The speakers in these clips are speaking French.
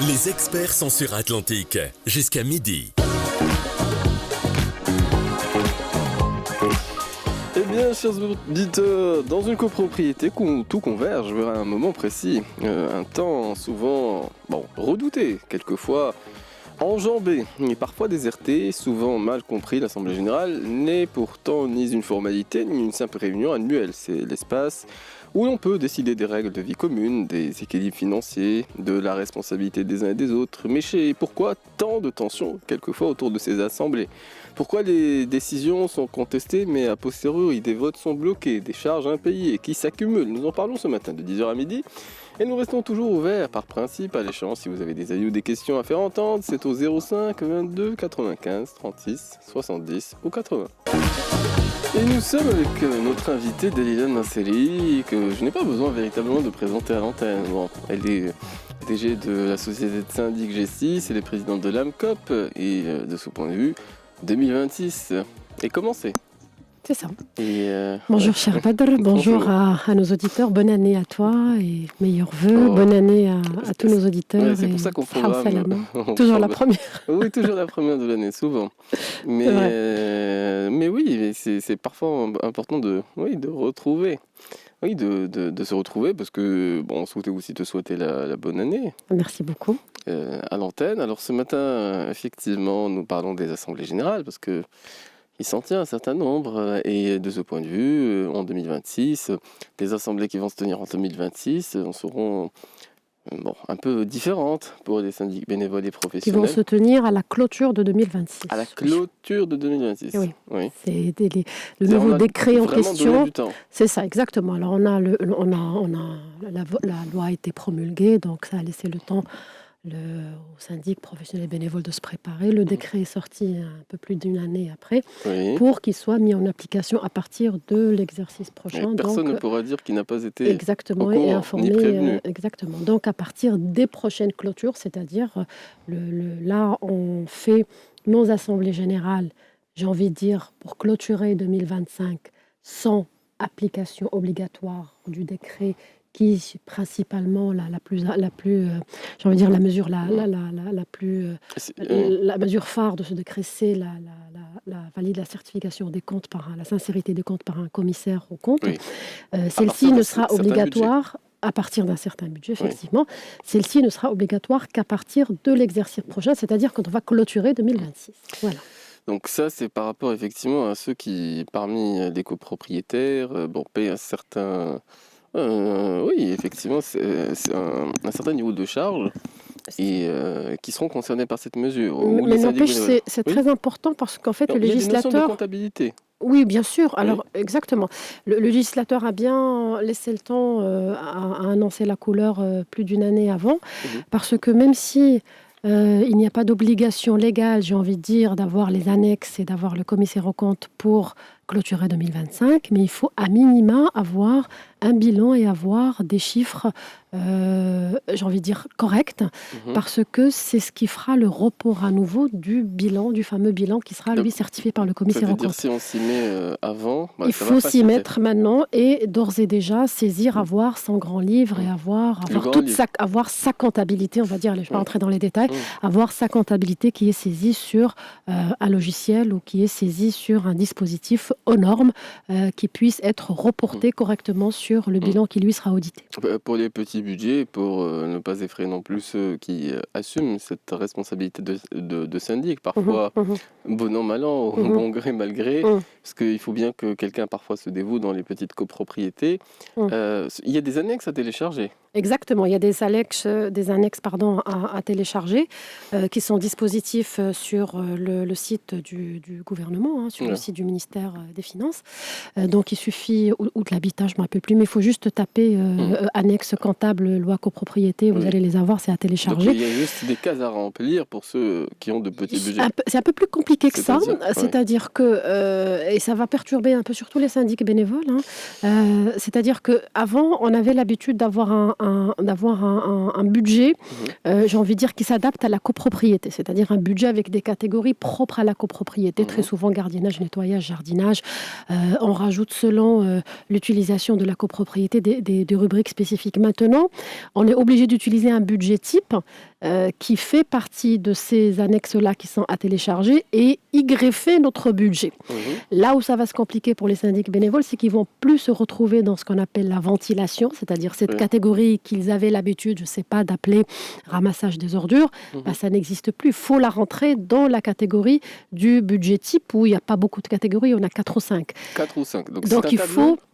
Les experts sont sur Atlantique, jusqu'à midi. Eh bien, chers auditeurs, dans une copropriété où tout converge vers un moment précis, un temps souvent redouté, quelquefois enjambé, et parfois déserté, souvent mal compris, l'Assemblée Générale n'est pourtant ni une formalité ni une simple réunion annuelle. C'est l'espace où l'on peut décider des règles de vie commune, des équilibres financiers, de la responsabilité des uns et des autres. Mais pourquoi tant de tensions quelquefois autour de ces assemblées ? Pourquoi les décisions sont contestées mais a posteriori des votes sont bloqués, des charges impayées qui s'accumulent? Nous en parlons ce matin de 10h à midi. Et nous restons toujours ouverts par principe à l'échéance. Si vous avez des avis ou des questions à faire entendre, c'est au 05 22 95 36 70 ou 80. Et nous sommes avec notre invitée Dalila Nasseri, que je n'ai pas besoin véritablement de présenter à l'antenne. Bon, elle est DG de la société de syndic G6, elle est présidente de l'AMCOP, et de ce point de vue, 2026 est commencé. C'est ça. Et bonjour cher Badr, bonjour à nos auditeurs, bonne année à toi et meilleurs vœux, bonne année à tous nos auditeurs. Ouais, c'est pour ça qu'on programme. Toujours la première. Oui, toujours la première de l'année, souvent. Mais oui, c'est parfois important de retrouver. Oui, de se retrouver parce que on souhaitait aussi te souhaiter la bonne année. Merci beaucoup. À l'antenne. Alors ce matin, effectivement, nous parlons des assemblées générales parce que il s'en tient un certain nombre, et de ce point de vue, en 2026, les assemblées qui vont se tenir en 2026 seront un peu différentes pour les syndics bénévoles et professionnels. Qui vont se tenir à la clôture de 2026. À la clôture de 2026. Oui. C'est le nouveau décret en question. C'est ça, exactement. Alors la loi a été promulguée, donc ça a laissé le temps aux syndics professionnels bénévoles de se préparer. Le décret est sorti un peu plus d'une année après, pour qu'il soit mis en application à partir de l'exercice prochain. Personne ne pourra dire qu'il n'a pas été exactement et informé. Exactement. Donc à partir des prochaines clôtures, c'est-à-dire là on fait nos assemblées générales, j'ai envie de dire, pour clôturer 2025 sans application obligatoire du décret, qui principalement la mesure phare de ce décret, c'est la certification des comptes la sincérité des comptes par un commissaire aux comptes. Celle-ci ne sera obligatoire à partir d'un certain budget, effectivement. Celle-ci ne sera obligatoire qu'à partir de l'exercice prochain, c'est-à-dire quand on va clôturer 2026. Voilà. Donc ça, c'est par rapport effectivement à ceux qui, parmi les copropriétaires, payent un certain... oui, effectivement, c'est un certain niveau de charge et qui seront concernés par cette mesure. Mais n'empêche, c'est très important parce qu'en fait, le législateur... Il y a des notions de comptabilité. Oui, bien sûr. Alors, exactement. Le législateur a bien laissé le temps à annoncer la couleur plus d'une année avant, parce que même si... il n'y a pas d'obligation légale, j'ai envie de dire, d'avoir les annexes et d'avoir le commissaire aux comptes pour clôturer 2025, mais il faut à minima avoir un bilan et avoir des chiffres, j'ai envie de dire, corrects, parce que c'est ce qui fera le report à nouveau du fameux bilan qui sera, lui, certifié par le commissaire aux comptes. Si on s'y met avant... il faut s'y mettre maintenant et d'ores et déjà saisir, avoir son grand livre et avoir sa comptabilité, on va dire, je ne vais pas rentrer dans les détails, avoir sa comptabilité qui est saisie sur un logiciel ou qui est saisie sur un dispositif aux normes qui puisse être reporté correctement sur le bilan qui lui sera audité. Pour les petits budgets, pour ne pas effrayer non plus ceux qui assument cette responsabilité de syndic, parfois bon an, mal an, bon gré, mal gré, parce qu'il faut bien que quelqu'un parfois se dévoue dans les petites copropriétés. Il y a des annexes à télécharger. Exactement, il y a des annexes à télécharger qui sont dispositifs sur le site du gouvernement, sur le site du ministère des Finances. Donc il suffit, ou de l'habitat, je ne me rappelle plus, mais il faut juste taper annexe comptable, loi copropriété, vous allez les avoir, c'est à télécharger. Donc il y a juste des cases à remplir pour ceux qui ont de petits budgets. C'est un peu plus compliqué que ça, c'est-à-dire que, et ça va perturber un peu surtout les syndics bénévoles, c'est-à-dire qu'avant, on avait l'habitude d'avoir un budget, j'ai envie de dire, qui s'adapte à la copropriété, c'est-à-dire un budget avec des catégories propres à la copropriété, très souvent gardiennage, nettoyage, jardinage. On rajoute selon l'utilisation de la copropriété des rubriques spécifiques. Maintenant, on est obligé d'utiliser un budget type qui fait partie de ces annexes-là qui sont à télécharger et y greffer notre budget. Là où ça va se compliquer pour les syndics bénévoles, c'est qu'ils vont plus se retrouver dans ce qu'on appelle la ventilation, c'est-à-dire cette catégorie qu'ils avaient l'habitude, je ne sais pas, d'appeler ramassage des ordures. Ça n'existe plus. Il faut la rentrer dans la catégorie du budget type où il n'y a pas beaucoup de catégories, on a 4 ou 5. 4 ou 5. Donc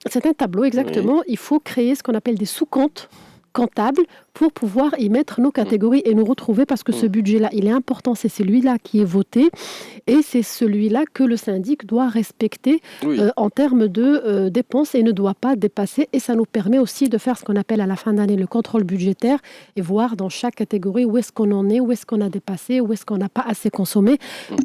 c'est un tableau, exactement. Il faut créer ce qu'on appelle des sous-comptes comptable pour pouvoir y mettre nos catégories et nous retrouver, parce que ce budget-là, il est important, c'est celui-là qui est voté et c'est celui-là que le syndic doit respecter en termes de dépenses et ne doit pas dépasser. Et ça nous permet aussi de faire ce qu'on appelle à la fin d'année le contrôle budgétaire et voir dans chaque catégorie où est-ce qu'on en est, où est-ce qu'on a dépassé, où est-ce qu'on n'a pas assez consommé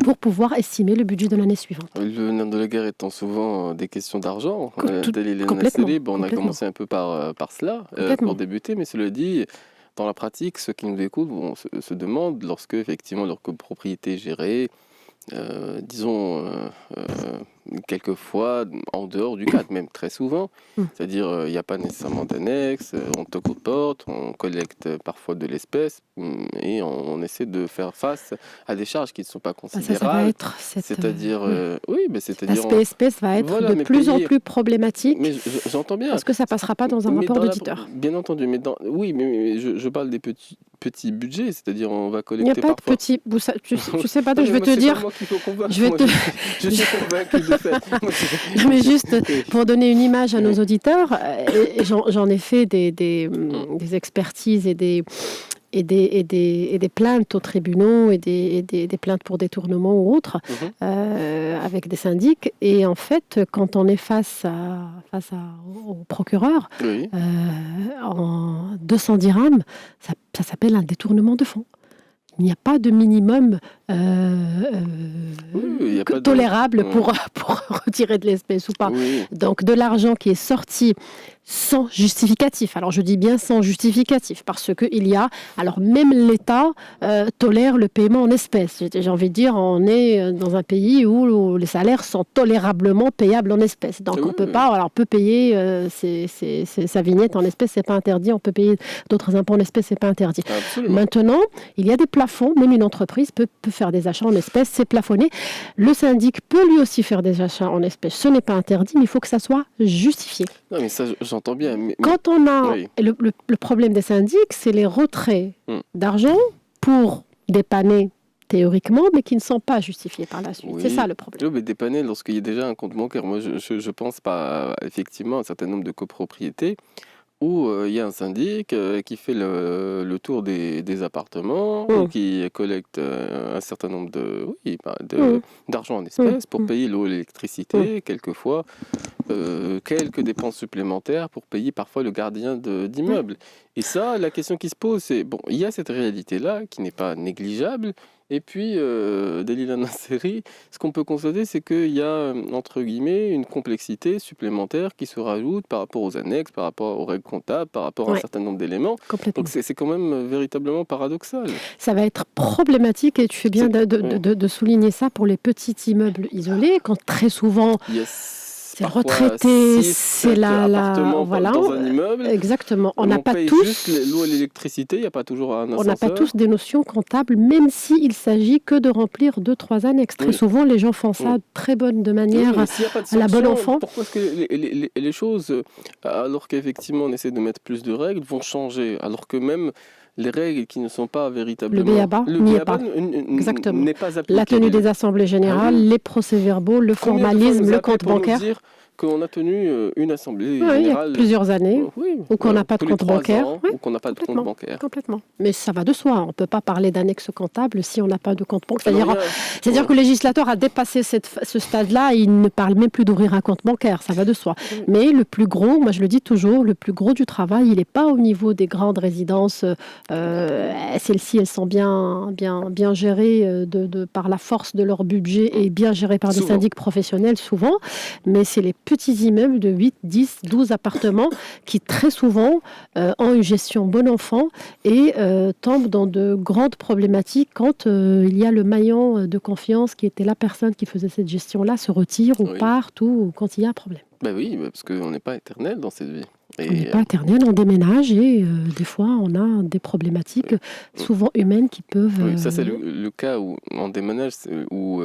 pour pouvoir estimer le budget de l'année suivante. Le nerf de la guerre étant souvent des questions d'argent, on a commencé un peu par cela pour débuter, mais cela dit, dans la pratique, ceux qui nous écoutent se demandent, lorsque effectivement leur copropriété est gérée, quelquefois en dehors du cadre, même très souvent, c'est-à-dire il n'y a pas nécessairement d'annexe, on toque aux portes, on collecte parfois de l'espèce et on essaie de faire face à des charges qui ne sont pas considérables. Ça va être l'aspect espèce va être de plus en plus problématique. Mais j'entends bien. Parce que ça ne passera pas dans un rapport d'auditeur. Bien entendu, mais je parle des petits budgets, c'est-à-dire on va collecter. Il n'y a pas de petits. Tu sais pas d'où je vais te dire. Je suis convaincu de fait. Mais juste pour donner une image à nos auditeurs, j'en ai fait des expertises et des plaintes aux tribunaux et des plaintes pour détournement ou autres avec des syndics. Et en fait, quand on est face au procureur, en 210 dirhams, ça s'appelle un détournement de fonds. Il n'y a pas de minimum tolérable pour retirer de l'espèce ou pas. Donc de l'argent qui est sorti sans justificatif. Alors je dis bien sans justificatif parce qu'il y a... Alors même l'État tolère le paiement en espèces. J'ai envie de dire, on est dans un pays où les salaires sont tolérablement payables en espèces. Donc on peut pas... Alors on peut payer sa vignette en espèces, c'est pas interdit. On peut payer d'autres impôts en espèces, c'est pas interdit. Absolument. Maintenant, il y a des plafonds. Même une entreprise peut faire des achats en espèces, c'est plafonné. Le syndic peut lui aussi faire des achats en espèces. Ce n'est pas interdit, mais il faut que ça soit justifié. Non, mais ça, j'entends bien. Quand on a... Le problème des syndics, c'est les retraits d'argent pour dépanner théoriquement, mais qui ne sont pas justifiés par la suite. C'est ça le problème. Mais dépanner lorsqu'il y a déjà un compte bancaire. Moi, je pense pas effectivement à un certain nombre de copropriétés où il y a un syndic qui fait le tour des appartements, ou qui collecte un certain nombre d'argent en espèces pour payer l'eau et l'électricité, quelquefois quelques dépenses supplémentaires pour payer parfois le gardien d'immeuble. Et ça, la question qui se pose, c'est, il y a cette réalité-là qui n'est pas négligeable. Et puis, Dalila Nasseri, ce qu'on peut constater, c'est qu'il y a, entre guillemets, une complexité supplémentaire qui se rajoute par rapport aux annexes, par rapport aux règles comptables, par rapport à un certain nombre d'éléments. Donc, c'est quand même véritablement paradoxal. Ça va être problématique, et tu fais bien de souligner ça pour les petits immeubles isolés, quand très souvent... C'est le retraité, c'est voilà, dans un immeuble. Exactement. On n'a pas tous juste l'eau et l'électricité, il n'y a pas toujours un ascenseur. On n'a pas tous des notions comptables, même s'il s'agit que de remplir 2-3 annexes. Très souvent, les gens font ça de manière à la bonne enfant. Pourquoi est-ce que les choses, alors qu'effectivement on essaie de mettre plus de règles, vont changer, alors que même les règles qui ne sont pas véritablement... Le BABA n'est pas appliqué. La tenue des assemblées générales, les procès-verbaux, le formalisme, le compte bancaire. Qu'on a tenu une assemblée générale... il y a plusieurs années, ou qu'on n'a pas de compte bancaire. Ou qu'on n'a pas de compte bancaire. Complètement. Mais ça va de soi. On ne peut pas parler d'annexe comptable si on n'a pas de compte bancaire. C'est-à-dire que le législateur a dépassé ce stade-là et il ne parle même plus d'ouvrir un compte bancaire. Ça va de soi. Mais le plus gros, moi je le dis toujours, le plus gros du travail, il n'est pas au niveau des grandes résidences. Celles-ci, elles sont bien gérées par la force de leur budget et bien gérées par des syndics professionnels souvent. Mais c'est les petits immeubles de 8, 10, 12 appartements qui très souvent ont une gestion bon enfant et tombent dans de grandes problématiques quand il y a le maillon de confiance qui était la personne qui faisait cette gestion-là se retire ou part ou quand il y a un problème. Ben oui, parce qu'on n'est pas éternel dans cette vie. On n'est pas éternel, on déménage et des fois on a des problématiques souvent humaines qui peuvent... Oui, ça c'est le cas où on déménage, où,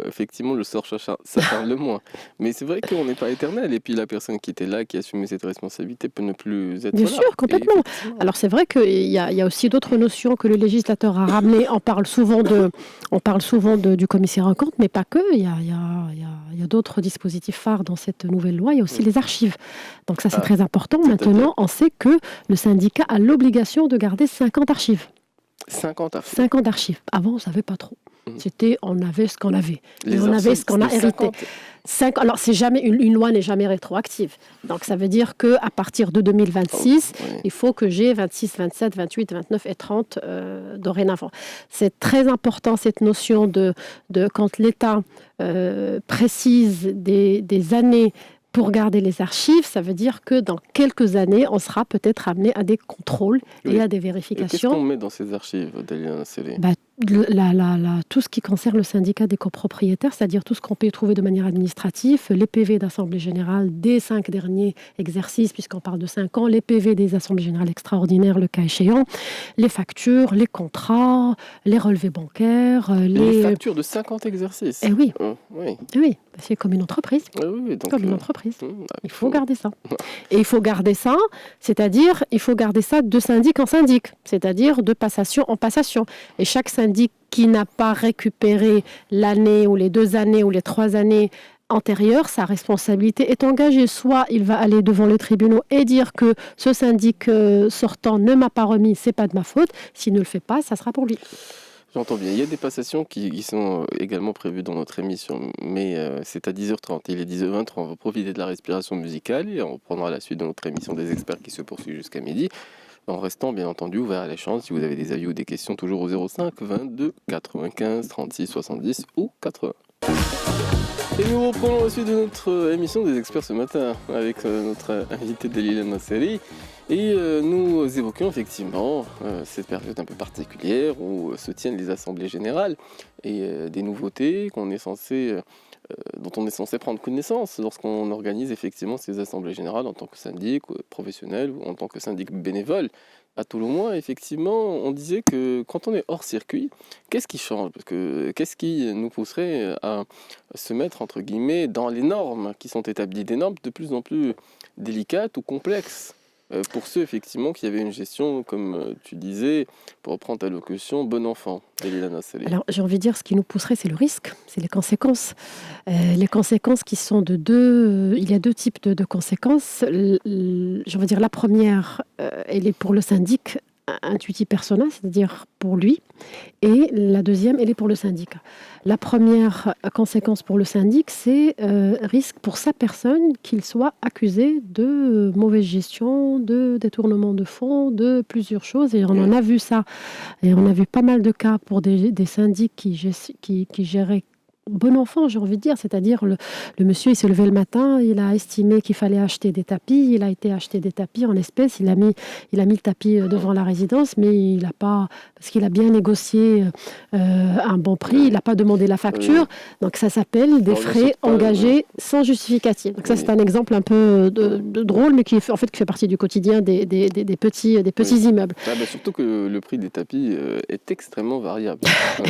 effectivement le sort s'acharne le moins. Mais c'est vrai qu'on n'est pas éternel et puis la personne qui était là, qui assumait cette responsabilité peut ne plus être Bien là. sûr, complètement. Alors c'est vrai qu'il y a aussi d'autres notions que le législateur a ramenées. On parle souvent du commissaire en compte, mais pas que. Il y a d'autres dispositifs phares dans cette nouvelle loi. Il y a aussi les archives. Donc ça, c'est très important. Maintenant, on sait que le syndicat a l'obligation de garder 50 archives. 50 archives. 50 archives. Avant, on ne savait pas trop. On avait ce qu'on avait. Les on avait ce qu'on a hérité. 50. Alors, une loi n'est jamais rétroactive. Donc, ça veut dire qu'à partir de 2026, il faut que j'ai 26, 27, 28, 29 et 30 dorénavant. C'est très important, cette notion de quand l'État précise des années pour garder les archives, ça veut dire que dans quelques années, on sera peut-être amené à des contrôles et à des vérifications. Qu'est-ce qu'on met dans ces archives, Daliana Sélé ? Tout ce qui concerne le syndicat des copropriétaires, c'est-à-dire tout ce qu'on peut trouver de manière administrative, les PV d'Assemblée Générale des 5 derniers exercices, puisqu'on parle de 5 ans, les PV des Assemblées Générales extraordinaires, le cas échéant, les factures, les contrats, les relevés bancaires. Les factures de 50 exercices. Eh oui. Oui. Eh oui, c'est comme une entreprise. Oui, donc, comme une entreprise. Il faut garder ça. Et il faut garder ça, c'est-à-dire, il faut garder ça de syndic en syndic, c'est-à-dire de passation en passation. Et chaque syndic qui n'a pas récupéré l'année ou les 2 années ou les 3 années antérieures, sa responsabilité est engagée. Soit il va aller devant les tribunaux et dire que ce syndic sortant ne m'a pas remis, c'est pas de ma faute. S'il ne le fait pas, ça sera pour lui. J'entends bien. Il y a des passations qui sont également prévues dans notre émission, mais c'est à 10h30. Il est 10h23. On va profiter de la respiration musicale et on reprendra la suite de notre émission des experts qui se poursuit jusqu'à midi. En restant bien entendu ouvert à l'échange, si vous avez des avis ou des questions, toujours au 05 22 95 36 70 ou 80. Et nous reprenons la suite de notre émission des experts ce matin avec notre invité Daliana Sélé. Et nous évoquions effectivement cette période un peu particulière où se tiennent les assemblées générales et des nouveautés dont on est censé prendre connaissance lorsqu'on organise effectivement ces assemblées générales en tant que syndic professionnel ou en tant que syndic bénévole. À tout le moins, effectivement, on disait que quand on est hors circuit, qu'est-ce qui change ? Parce que qu'est-ce qui nous pousserait à se mettre, entre guillemets, dans les normes qui sont établies, des normes de plus en plus délicates ou complexes pour ceux, effectivement, qui avaient une gestion, comme tu disais, pour reprendre ta locution, bon enfant. Daliana Sélé. Alors, j'ai envie de dire, ce qui nous pousserait, c'est le risque, c'est les conséquences. Les conséquences qui sont il y a 2 types de conséquences. J'ai envie de dire, la première, elle est pour le syndic, intuitive persona, c'est-à-dire pour lui, et la deuxième, elle est pour le syndicat. La première conséquence pour le syndic, c'est risque pour sa personne qu'il soit accusé de mauvaise gestion, de détournement de fonds, de plusieurs choses, et on en a vu ça, et on a vu pas mal de cas pour des syndics qui géraient bon enfant, j'ai envie de dire, c'est-à-dire le monsieur, il s'est levé le matin, il a estimé qu'il fallait acheter des tapis, il a été acheter des tapis en espèces, il a mis le tapis devant la résidence, mais il n'a pas, parce qu'il a bien négocié un bon prix, il n'a pas demandé la facture, donc ça s'appelle des frais engagés sans justificatif. Donc ça, c'est un exemple un peu de drôle, mais qui fait partie du quotidien des petits immeubles. Surtout que le prix des tapis est extrêmement variable.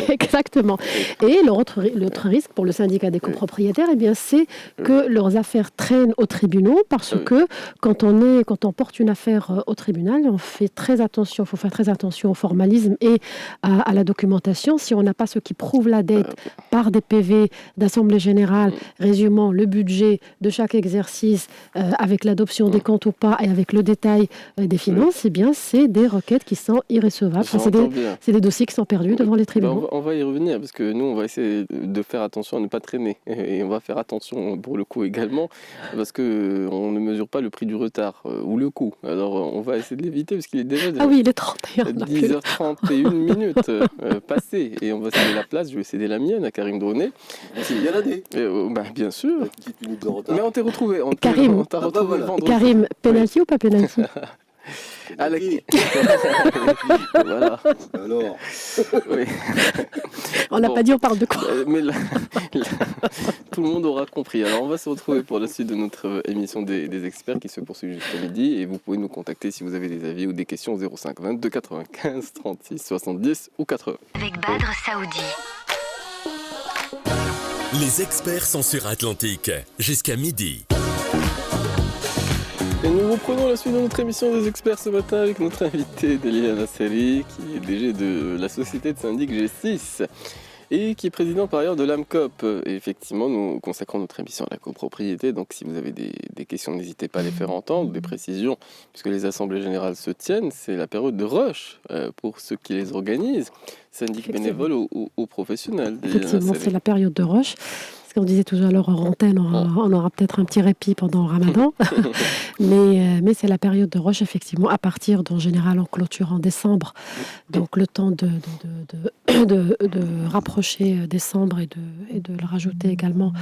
Exactement. Et l'autre risque pour le syndicat des copropriétaires, c'est que leurs affaires traînent aux tribunaux parce que quand on porte une affaire au tribunal, on fait très attention, il faut faire très attention au formalisme et à la documentation. Si on n'a pas ce qui prouve la dette par des PV d'Assemblée Générale, résumant le budget de chaque exercice avec l'adoption des comptes ou pas et avec le détail des finances, c'est des requêtes qui sont irrécevables. C'est des dossiers qui sont perdus devant les tribunaux. On va y revenir parce que nous, on va essayer de faire attention à ne pas traîner. Et on va faire attention pour le coup également, parce qu'on ne mesure pas le prix du retard ou le coût. Alors on va essayer de l'éviter, parce qu'il est déjà Ah oui, il est 31. 10h31 minutes passées. Et on va céder la place, je vais céder la mienne à Karim Dronet. C'est bien l'année. Bien sûr. Une petite minute de retard. Mais on t'a retrouvé. Karim. On t'a retrouvé voilà. vendredi. Karim, penalty ou pas penalty? Voilà. Alors, Oui. On n'a Bon. pas dit on parle de quoi. Mais là, tout le monde aura compris. Alors on va se retrouver pour la suite de notre émission des experts qui se poursuit jusqu'à midi. Et vous pouvez nous contacter si vous avez des avis ou des questions au 05 22 95 36 70 ou 80. Avec Badr Saoudi. Les experts sont sur Atlantique jusqu'à midi. Et nous reprenons la suite de notre émission des experts ce matin avec notre invité Delia Nasseri, qui est DG de la société de syndic G6 et qui est président par ailleurs de l'AMCOP. Et effectivement, nous consacrons notre émission à la copropriété, donc si vous avez des questions, n'hésitez pas à les faire entendre, des précisions, puisque les assemblées générales se tiennent, c'est la période de rush pour ceux qui les organisent, syndic bénévoles ou professionnels. Effectivement, c'est la période de rush. Parce qu'on disait toujours à l'heure hors antenne, on aura peut-être un petit répit pendant le Ramadan. mais c'est la période de rush, effectivement, à partir d'en général en clôture en décembre. Donc le temps de rapprocher décembre et de le rajouter également.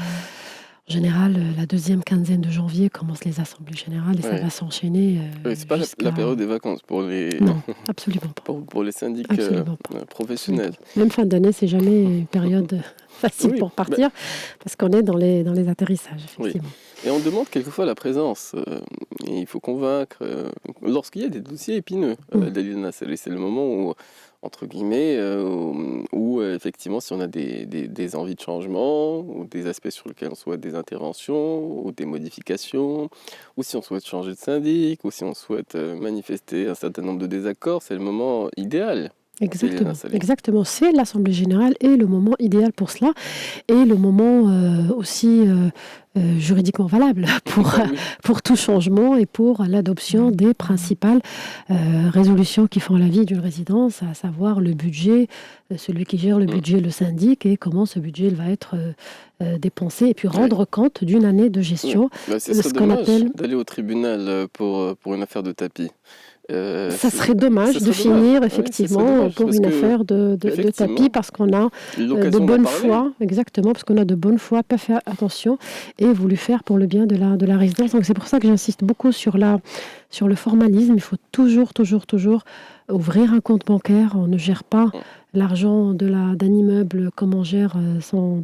En général, la deuxième quinzaine de janvier commencent les assemblées générales et ça va s'enchaîner. C'est pas la période des vacances pour les, non, absolument pas. pour les syndics professionnels. Même fin d'année, c'est jamais une période facile pour partir parce qu'on est dans les atterrissages, effectivement. Oui. Et on demande quelquefois la présence. Et il faut convaincre. Lorsqu'il y a des dossiers épineux, c'est le moment où, entre guillemets, où effectivement, si on a des envies de changement, ou des aspects sur lesquels on souhaite des interventions, ou des modifications, ou si on souhaite changer de syndic, ou si on souhaite manifester un certain nombre de désaccords, c'est le moment idéal. Exactement. C'est l'Assemblée générale et le moment idéal pour cela et le moment aussi juridiquement valable pour tout changement et pour l'adoption des principales résolutions qui font la vie d'une résidence, à savoir le budget, celui qui gère le budget, le syndic, et comment ce budget va être dépensé et puis rendre compte d'une année de gestion. Ce serait dommage d'aller au tribunal pour une affaire de tapis. Ça serait dommage de finir effectivement pour une affaire de tapis parce qu'on a de bonne foi, exactement, parce qu'on a de bonne foi, pas fait attention et voulu faire pour le bien de la résidence. Donc c'est pour ça que j'insiste beaucoup sur le formalisme. Il faut toujours ouvrir un compte bancaire. On ne gère pas l'argent d'un immeuble comme on gère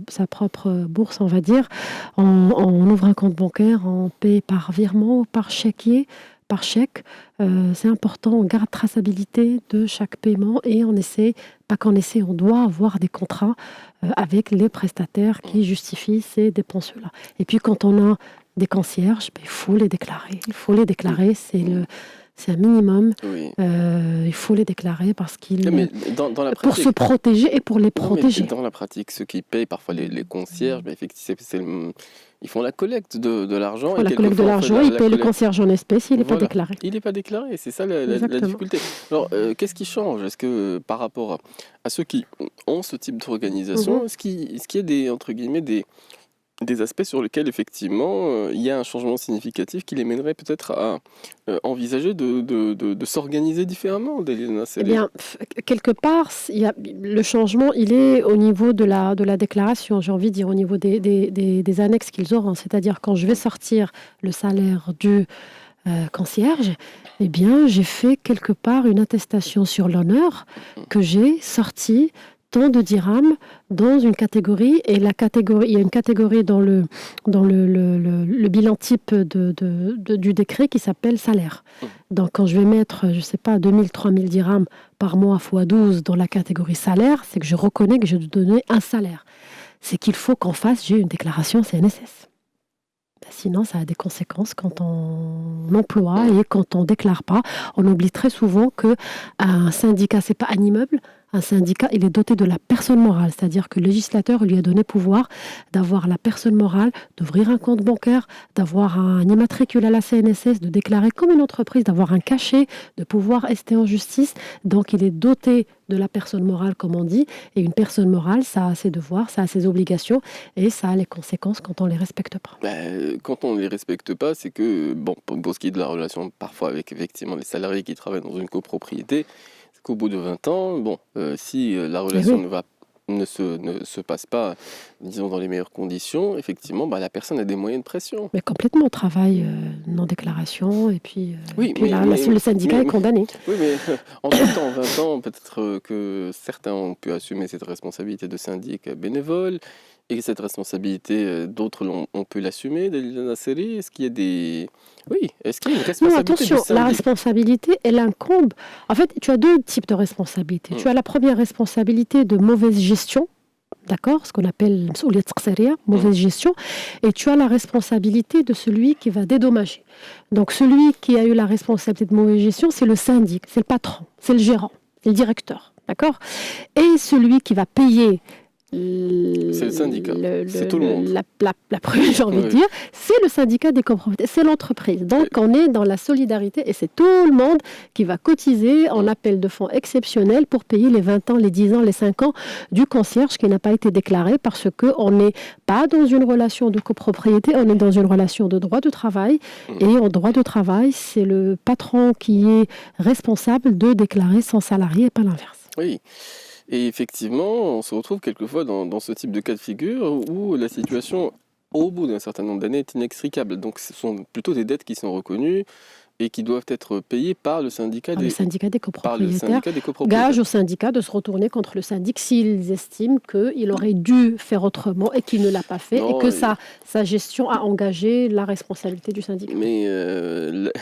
sa propre bourse, on va dire. On ouvre un compte bancaire, on paie par virement ou par chèque. C'est important, on garde traçabilité de chaque paiement et on doit avoir des contrats avec les prestataires qui justifient ces dépenses-là. Et puis quand on a des concierges, il faut les déclarer. C'est un minimum. Oui. Il faut les déclarer parce pour se protéger et pour les protéger. Dans la pratique, ceux qui payent parfois les concierges, effectivement, ils font la collecte de l'argent. La collecte de l'argent, ils payent le concierge en espèces, il n'est pas déclaré. Il n'est pas déclaré, c'est ça la difficulté. Alors, qu'est-ce qui change ? Est-ce que par rapport à ceux qui ont ce type d'organisation, est-ce qu'il y a des aspects sur lesquels, effectivement, il y a un changement significatif qui les mènerait peut-être à envisager de s'organiser différemment, Delia Nasseri ? Eh bien, quelque part, le changement, il est au niveau de la déclaration, j'ai envie de dire, au niveau des annexes qu'ils auront. C'est-à-dire, quand je vais sortir le salaire du concierge, eh bien, j'ai fait quelque part une attestation sur l'honneur que j'ai sorti tant de dirhams dans une catégorie, et il y a une catégorie dans le bilan type du décret qui s'appelle salaire. Donc quand je vais mettre, 2000, 3000 dirhams par mois x 12 dans la catégorie salaire, c'est que je reconnais que je dois donner un salaire. C'est qu'il faut qu'en face, j'ai une déclaration CNSS. Sinon, ça a des conséquences quand on emploie et quand on ne déclare pas. On oublie très souvent qu'un syndicat, ce n'est pas un immeuble. un syndicat, il est doté de la personne morale, c'est-à-dire que le législateur lui a donné pouvoir d'avoir la personne morale, d'ouvrir un compte bancaire, d'avoir un immatricule à la CNSS, de déclarer comme une entreprise, d'avoir un cachet, de pouvoir rester en justice. Donc il est doté de la personne morale, comme on dit, et une personne morale, ça a ses devoirs, ça a ses obligations, et ça a les conséquences quand on ne les respecte pas. Quand on ne les respecte pas, c'est que, bon, pour ce qui est de la relation parfois avec effectivement les salariés qui travaillent dans une copropriété, c'est qu'au bout de 20 ans, bon, si la relation ne se passe pas, disons, dans les meilleures conditions, effectivement, la personne a des moyens de pression. Mais complètement, on travaille non-déclaration, et puis, Oui, le syndicat est condamné. Oui, mais en tout temps, 20 ans, peut-être que certains ont pu assumer cette responsabilité de syndic bénévole, et cette responsabilité, d'autres ont pu l'assumer dès la série. Est-ce qu'il y a des... Oui, est-ce qu'il y a une Non, responsabilité attention, du syndic? la responsabilité, elle incombe. En fait, tu as deux types de responsabilités. Tu as la première responsabilité de mauvaise gestion, d'accord, ce qu'on appelle mauvaise gestion, et tu as la responsabilité de celui qui va dédommager. Donc, celui qui a eu la responsabilité de mauvaise gestion, c'est le syndic, c'est le patron, c'est le gérant, c'est le directeur, d'accord. Et celui qui va payer... C'est le syndicat, c'est tout le monde. La première, j'ai envie de dire, c'est le syndicat des copropriétés, c'est l'entreprise. Donc, on est dans la solidarité et c'est tout le monde qui va cotiser en appel de fonds exceptionnel pour payer les 20 ans, les 10 ans, les 5 ans du concierge qui n'a pas été déclaré parce qu'on n'est pas dans une relation de copropriété, on est dans une relation de droit de travail. Et en droit de travail, c'est le patron qui est responsable de déclarer son salarié et pas l'inverse. Oui. Et effectivement, on se retrouve quelquefois dans ce type de cas de figure où la situation, au bout d'un certain nombre d'années, est inextricable. Donc ce sont plutôt des dettes qui sont reconnues et qui doivent être payées par le syndicat des copropriétaires. Gage au syndicat de se retourner contre le syndic s'ils estiment qu'il aurait dû faire autrement et qu'il ne l'a pas fait et que sa gestion a engagé la responsabilité du syndic. Mais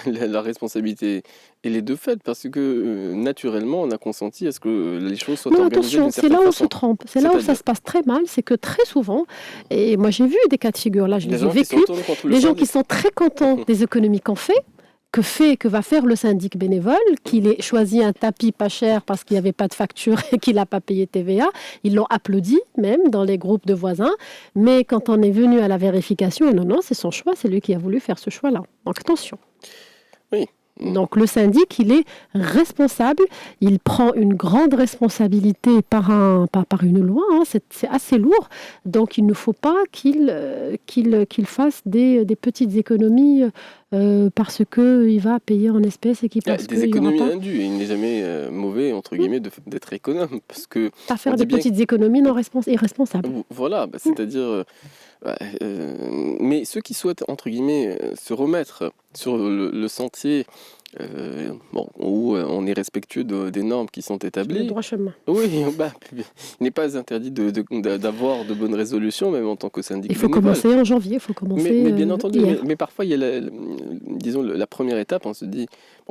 la responsabilité, elle est de fait parce que naturellement, on a consenti à ce que les choses soient organisées d'une certaine façon. C'est là où on se trompe. C'est là où ça se passe très mal. C'est que très souvent, et moi j'ai vu des cas de figure, là je les ai vécus, les gens qui sont très contents des économies qu'on fait, que va faire le syndic bénévole, qu'il ait choisi un tapis pas cher parce qu'il n'y avait pas de facture et qu'il n'a pas payé TVA. Ils l'ont applaudi, même dans les groupes de voisins. Mais quand on est venu à la vérification, non, c'est son choix, c'est lui qui a voulu faire ce choix-là. Donc attention. Oui. Donc le syndic, il est responsable, il prend une grande responsabilité par une loi, c'est assez lourd, donc il ne faut pas qu'il fasse des petites économies parce qu'il va payer en espèces et qu'il pense des économies indues, il n'est jamais mauvais, entre guillemets, d'être économe, parce que... Pas faire des petites économies non irresponsables. Voilà, c'est-à-dire... mais ceux qui souhaitent, entre guillemets, se remettre sur le sentier où on est respectueux des normes qui sont établies. Le droit chemin. Oui, il n'est pas interdit d'avoir de bonnes résolutions, même en tant que syndic. Il faut commencer en janvier, il faut commencer mais bien entendu, mais parfois il y a la première étape, on se dit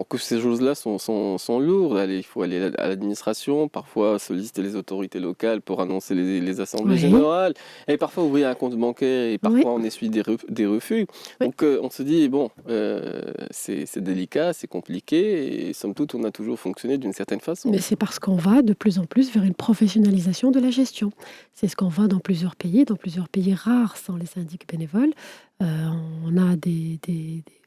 que ces choses-là sont lourdes, il faut aller à l'administration, parfois solliciter les autorités locales pour annoncer les assemblées générales, et parfois ouvrir un compte bancaire, et parfois on essuie des refus. Oui. Donc on se dit, c'est délicat, c'est compliqué, et somme toute, on a toujours fonctionné d'une certaine façon. Mais c'est parce qu'on va de plus en plus vers une professionnalisation de la gestion. C'est ce qu'on voit dans plusieurs pays rares sans les syndics bénévoles. On a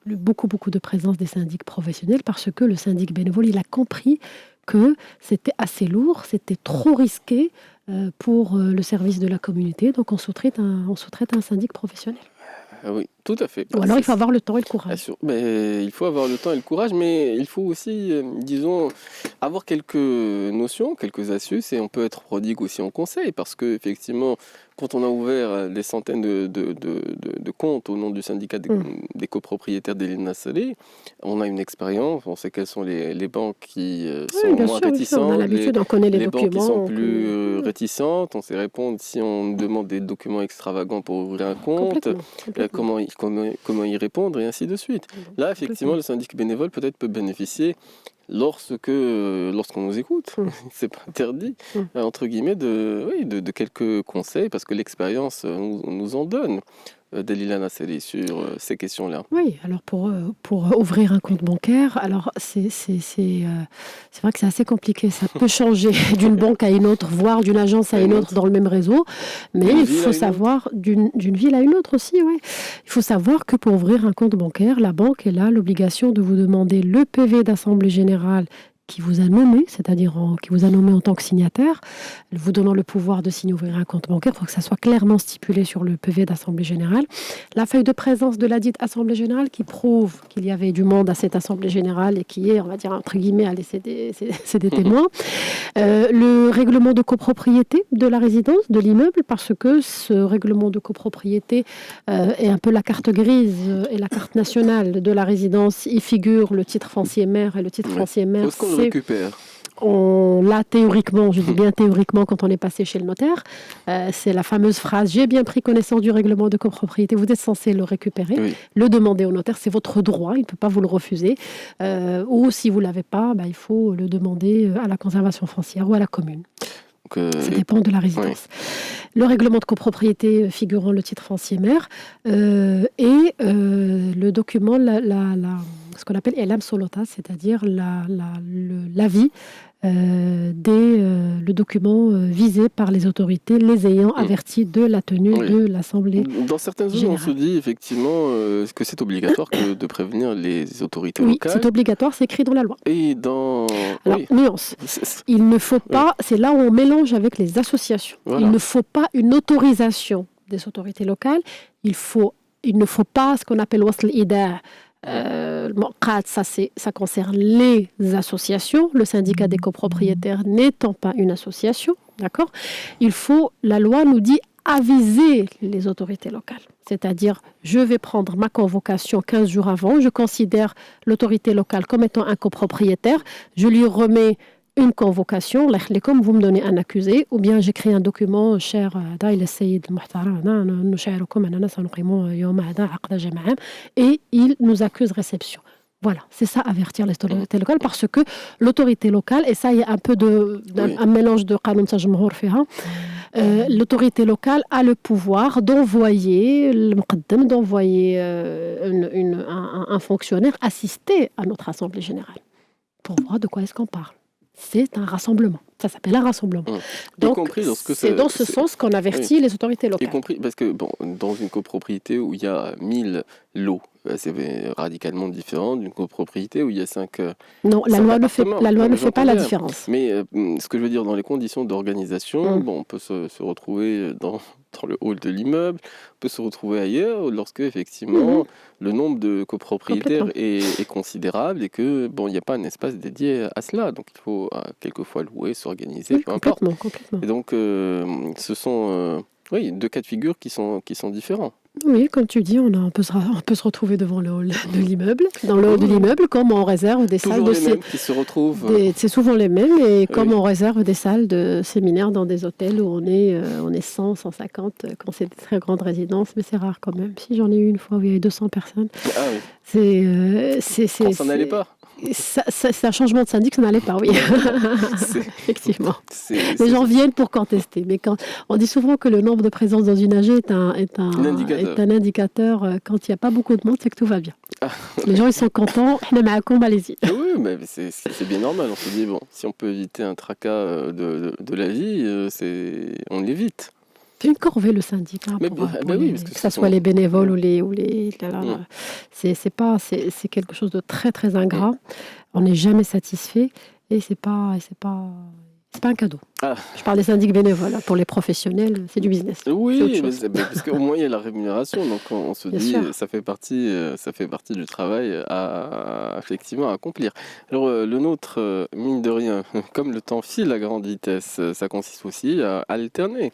beaucoup de présence des syndics professionnels parce que le syndic bénévole, il a compris que c'était assez lourd, c'était trop risqué pour le service de la communauté. Donc on sous-traite un syndic professionnel. Oui, tout à fait. Ou alors il faut avoir le temps et le courage. Mais il faut avoir le temps et le courage, mais il faut aussi, disons, avoir quelques notions, quelques astuces, et on peut être prodigue aussi en conseil, parce que effectivement, quand on a ouvert des centaines de comptes au nom du syndicat des copropriétaires des Lina Salé, on a une expérience, on sait quelles sont les banques qui sont moins réticentes, on a l'habitude, on connaît les banques documents, qui sont plus réticentes, on sait répondre si on demande des documents extravagants pour ouvrir un compte, comment y répondre, et ainsi de suite. Là, effectivement, le syndic bénévole peut bénéficier lorsqu'on nous écoute, c'est pas interdit, entre guillemets, de quelques conseils, parce que l'expérience nous en donne. Dalila Nasseri, sur ces questions-là. Oui, alors pour ouvrir un compte bancaire, alors c'est vrai que c'est assez compliqué. Ça peut changer d'une banque à une autre, voire d'une agence à une autre dans le même réseau. Mais il faut savoir, d'une ville à une autre aussi, oui. Il faut savoir que pour ouvrir un compte bancaire, la banque elle a l'obligation de vous demander le PV d'Assemblée Générale qui vous a nommé, c'est-à-dire qui vous a nommé en tant que signataire, vous donnant le pouvoir de signer ouvrir un compte bancaire pour que ça soit clairement stipulé sur le PV d'Assemblée Générale. La feuille de présence de la dite Assemblée Générale qui prouve qu'il y avait du monde à cette Assemblée Générale et qui est, on va dire, entre guillemets, allez, c'est des témoins. Le règlement de copropriété de la résidence, de l'immeuble, parce que ce règlement de copropriété est un peu la carte grise et la carte nationale de la résidence. Il figure le titre foncier maire et le titre foncier maire, récupère. On l'a théoriquement, je dis bien théoriquement, quand on est passé chez le notaire. C'est la fameuse phrase « J'ai bien pris connaissance du règlement de copropriété ». Vous êtes censé le récupérer, le demander au notaire. C'est votre droit, il ne peut pas vous le refuser. Ou si vous ne l'avez pas, il faut le demander à la conservation foncière ou à la commune. Ça dépend de la résidence. Le règlement de copropriété figurant le titre foncier maire et le document, ce qu'on appelle Elam Solota, c'est-à-dire l'avis le document visé par les autorités, les ayant avertis de la tenue de l'Assemblée générale. Dans certaines zones, on se dit effectivement que c'est obligatoire de prévenir les autorités locales. Oui, c'est obligatoire, c'est écrit dans la loi. Et dans... Alors, nuance. Il ne faut pas, c'est là où on mélange avec les associations. Voilà. Il ne faut pas une autorisation des autorités locales. Il ne faut pas ce qu'on appelle wasl ida. Ça concerne les associations, le syndicat des copropriétaires n'étant pas une association, d'accord ? La loi nous dit aviser les autorités locales. C'est-à-dire, je vais prendre ma convocation 15 jours avant, je considère l'autorité locale comme étant un copropriétaire, je lui remets une convocation, comme vous me donnez un accusé, ou bien j'écris un document, cher et il nous accuse réception. Voilà, c'est ça, avertir les autorités locales, parce que l'autorité locale, et ça, il y a un peu un mélange de qanun tajmhour fiha, l'autorité locale a le pouvoir d'envoyer un fonctionnaire assister à notre Assemblée générale, pour voir de quoi est-ce qu'on parle. C'est un rassemblement. Ça s'appelle un rassemblement. Donc, c'est dans ce sens qu'on avertit les autorités locales. Y compris parce que dans une copropriété où il y a 1000 lots, c'est radicalement différent d'une copropriété où il y a 5 Non, la loi ne fait pas la différence. Mais ce que je veux dire, dans les conditions d'organisation, on peut se retrouver dans le hall de l'immeuble, on peut se retrouver ailleurs lorsque effectivement le nombre de copropriétaires est considérable et que il n'y a pas un espace dédié à cela. Donc il faut quelquefois louer, s'organiser, peu importe. Complètement. Et donc ce sont deux cas de figure qui sont différents. Oui, comme tu dis, on peut se retrouver devant le hall de l'immeuble. Dans le hall de l'immeuble, comme on réserve des salles de... Toujours les mêmes qui se retrouvent. C'est souvent les mêmes, et comme on réserve des salles de séminaire dans des hôtels où on est 100, 150, quand c'est des très grandes résidences, mais c'est rare quand même. Si j'en ai eu une fois où il y avait 200 personnes. Ah oui. Quand ça n'allait pas. C'est un changement de syndic, ça n'allait pas, oui. Effectivement. Les gens viennent pour contester. Mais on dit souvent que le nombre de présences dans une AG est un indicateur. Quand il n'y a pas beaucoup de monde, c'est que tout va bien. Les gens, ils sont contents. Allez-y. Oui, mais c'est bien normal. On se dit, si on peut éviter un tracas de la vie, on l'évite. C'est une corvée, le syndicat. Que ce soit les bénévoles ou les c'est quelque chose de très très ingrat. On n'est jamais satisfait et c'est pas un cadeau. Je parle des syndics bénévoles. Pour les professionnels, c'est du business. Oui, parce qu'au moins il y a la rémunération, donc on se dit ça fait partie du travail effectivement à accomplir. Alors le nôtre, mine de rien, comme le temps file à grande vitesse, ça consiste aussi à alterner.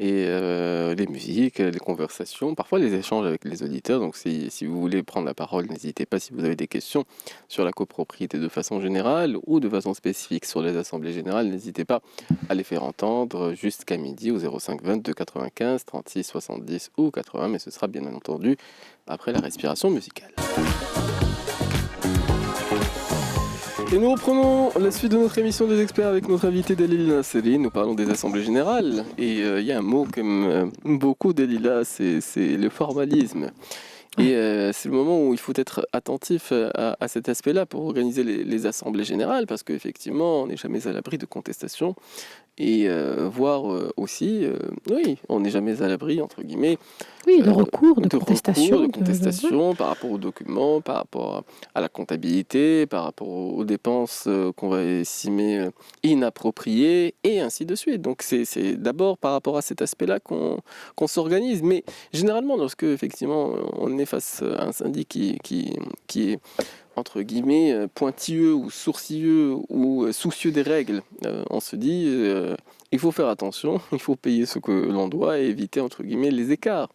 Et les musiques, les conversations, parfois les échanges avec les auditeurs. Donc si vous voulez prendre la parole, n'hésitez pas si vous avez des questions sur la copropriété de façon générale ou de façon spécifique sur les assemblées générales, n'hésitez pas à les faire entendre jusqu'à midi au 05 22 95 36 70 ou 80, mais ce sera bien entendu après la respiration musicale. Et nous reprenons la suite de notre émission des experts avec notre invité Dalila Nasseri. Nous parlons des assemblées générales et il y a un mot qu'aime beaucoup Dalila, c'est le formalisme. Et c'est le moment où il faut être attentif à cet aspect-là pour organiser les assemblées générales, parce qu'effectivement, on n'est jamais à l'abri de contestations. Et voir aussi, oui, on n'est jamais à l'abri, entre guillemets, Oui, de recours, de contestation. de contestation par rapport aux documents, par rapport à la comptabilité, par rapport aux dépenses qu'on va estimer inappropriées, et ainsi de suite. Donc c'est d'abord par rapport à cet aspect-là qu'on s'organise. Mais généralement, lorsque effectivement on est face à un syndic qui est entre guillemets pointilleux ou sourcilleux ou soucieux des règles, on se dit il faut faire attention, il faut payer ce que l'on doit et éviter entre guillemets les écarts.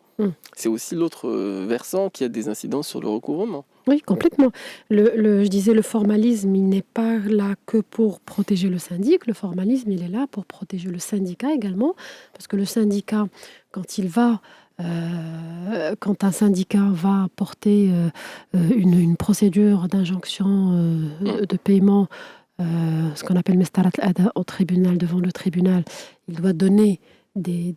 C'est aussi l'autre versant qui a des incidences sur le recouvrement. Oui, complètement. Je disais, le formalisme, il n'est pas là que pour protéger le syndic. Le formalisme, il est là pour protéger le syndicat également. Parce que le syndicat, quand un syndicat va porter une procédure d'injonction de paiement, ce qu'on appelle Mestarat al-Ada au tribunal, devant le tribunal, il doit donner des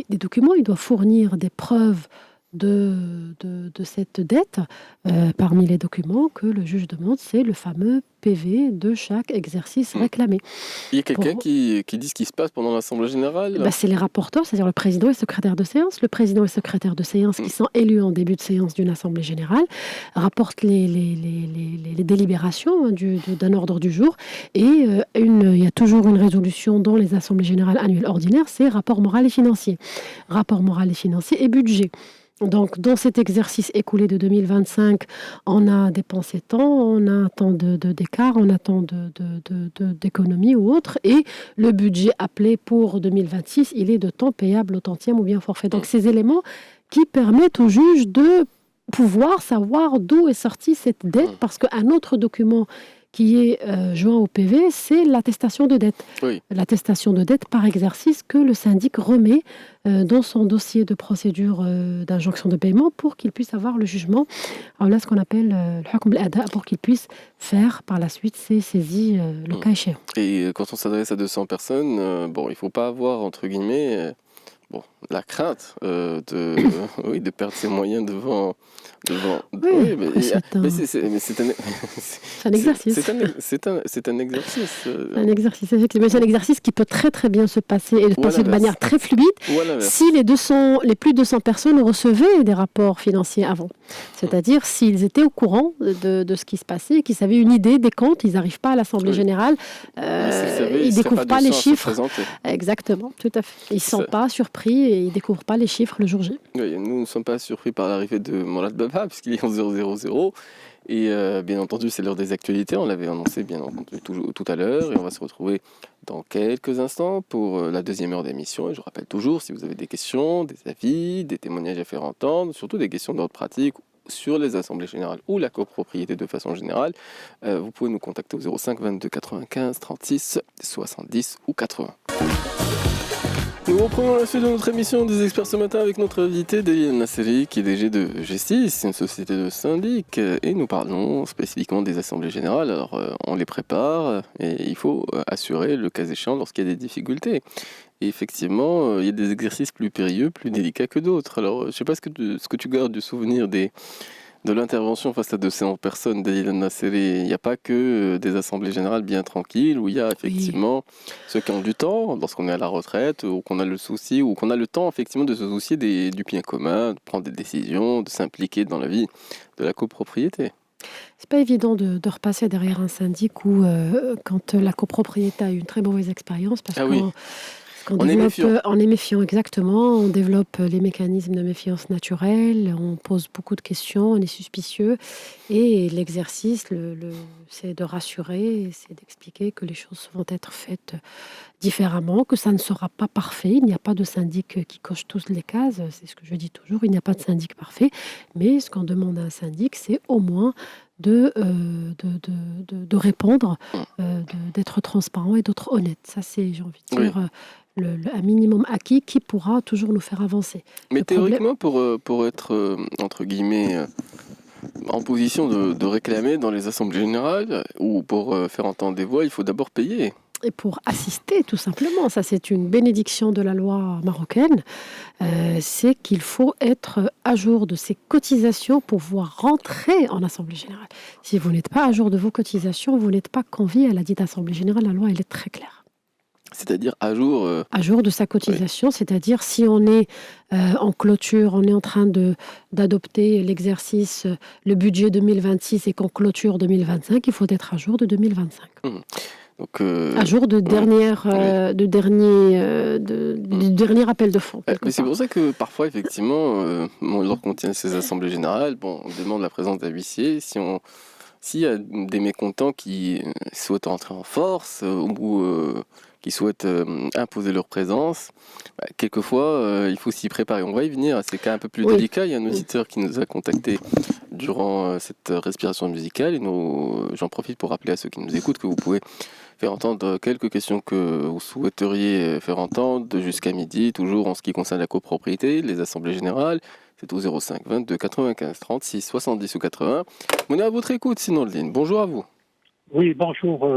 documents, il doit fournir des preuves de cette dette. Parmi les documents que le juge demande, c'est le fameux PV de chaque exercice réclamé. Il y a quelqu'un qui dit ce qui se passe pendant l'Assemblée générale. C'est les rapporteurs, c'est-à-dire le président et secrétaire de séance. Le président et secrétaire de séance qui sont élus en début de séance d'une Assemblée générale rapportent les délibérations d'un ordre du jour. Et il y a toujours une résolution dans les Assemblées générales annuelles ordinaires, c'est rapport moral et financier. Rapport moral et financier et budget. Donc, dans cet exercice écoulé de 2025, on a dépensé tant, on a tant d'écart, on a tant d'économies ou autre, et le budget appelé pour 2026, il est de temps payable au tantième ou bien forfait. Donc, ces éléments qui permettent au juge de pouvoir savoir d'où est sortie cette dette, parce qu'un autre document qui est joint au PV, c'est l'attestation de dette. Oui. L'attestation de dette par exercice que le syndic remet dans son dossier de procédure d'injonction de paiement pour qu'il puisse avoir le jugement. Alors là, ce qu'on appelle le hukm al-ada, pour qu'il puisse faire par la suite ses saisies le cas échéant. Et quand on s'adresse à 200 personnes, il ne faut pas avoir, entre guillemets, la crainte de perdre ses moyens devant. Oui, c'est un exercice. C'est un exercice. Un exercice, effectivement. C'est un exercice qui peut très très bien se passer et passer de manière très fluide si les plus de 200 personnes recevaient des rapports financiers avant. C'est-à-dire s'ils étaient au courant de ce qui se passait, qu'ils avaient une idée des comptes, ils n'arrivent pas à l'Assemblée générale, ils ne découvrent pas les chiffres. Exactement, tout à fait. Ils ne sont pas surpris et ils ne découvrent pas les chiffres le jour J. Oui, nous ne sommes pas surpris par l'arrivée de Mourad Baba, puisqu'il est en 000. Et bien entendu, c'est l'heure des actualités. On l'avait annoncé bien entendu tout à l'heure. Et on va se retrouver dans quelques instants pour la deuxième heure d'émission. Et je rappelle toujours, si vous avez des questions, des avis, des témoignages à faire entendre, surtout des questions d'ordre pratique sur les assemblées générales ou la copropriété de façon générale, vous pouvez nous contacter au 05 22 95 36 70 ou 80. Nous reprenons la suite de notre émission des experts ce matin avec notre invité Dalila Nasseri, qui est DG de G6, une société de syndic, et nous parlons spécifiquement des assemblées générales. Alors on les prépare et il faut assurer le cas échéant lorsqu'il y a des difficultés. Et effectivement, il y a des exercices plus périlleux, plus délicats que d'autres. Alors je ne sais pas ce que tu gardes du souvenir de l'intervention face à 200 personnes Dalila Nasseri. Il n'y a pas que des assemblées générales bien tranquilles, où il y a effectivement ceux qui ont du temps, lorsqu'on est à la retraite, ou qu'on a le souci, ou qu'on a le temps effectivement de se soucier du bien commun, de prendre des décisions, de s'impliquer dans la vie de la copropriété. C'est pas évident de repasser derrière un syndic où, quand la copropriété a eu une très mauvaise expérience, parce qu'on est méfiant, exactement. On développe les mécanismes de méfiance naturelle, on pose beaucoup de questions, on est suspicieux. Et l'exercice, c'est de rassurer, c'est d'expliquer que les choses vont être faites différemment, que ça ne sera pas parfait. Il n'y a pas de syndic qui coche tous les cases, c'est ce que je dis toujours, il n'y a pas de syndic parfait. Mais ce qu'on demande à un syndic, c'est au moins de répondre, d'être transparent et d'être honnête. Ça, c'est, j'ai envie de dire, un minimum acquis qui pourra toujours nous faire avancer. Mais théoriquement, pour être, entre guillemets, en position de réclamer dans les assemblées générales ou pour faire entendre des voix, il faut d'abord payer. Et pour assister, tout simplement, ça c'est une bénédiction de la loi marocaine, c'est qu'il faut être à jour de ses cotisations pour pouvoir rentrer en Assemblée générale. Si vous n'êtes pas à jour de vos cotisations, vous n'êtes pas convié à la dite Assemblée générale. La loi, elle est très claire. C'est-à-dire à jour... À jour de sa cotisation, c'est-à-dire si on est en clôture, on est en train d'adopter l'exercice, le budget 2026 et qu'on clôture 2025, il faut être à jour de 2025. Donc, à jour de dernier appel de fonds. Mais c'est pour ça que parfois, effectivement, lorsqu'on tient ces assemblées générales, on demande la présence d'un huissier. S'il y a des mécontents qui souhaitent entrer en force ou qui souhaitent imposer leur présence, quelquefois, il faut s'y préparer. On va y venir. C'est quand même un peu plus délicat. Il y a un auditeur qui nous a contacté durant cette respiration musicale. Et j'en profite pour rappeler à ceux qui nous écoutent que vous pouvez faire entendre quelques questions que vous souhaiteriez faire entendre jusqu'à midi, toujours en ce qui concerne la copropriété, les assemblées générales. C'est au 05 22 95 36 70 ou 80. On est à votre écoute, sinon le ligne. Bonjour à vous. Oui, bonjour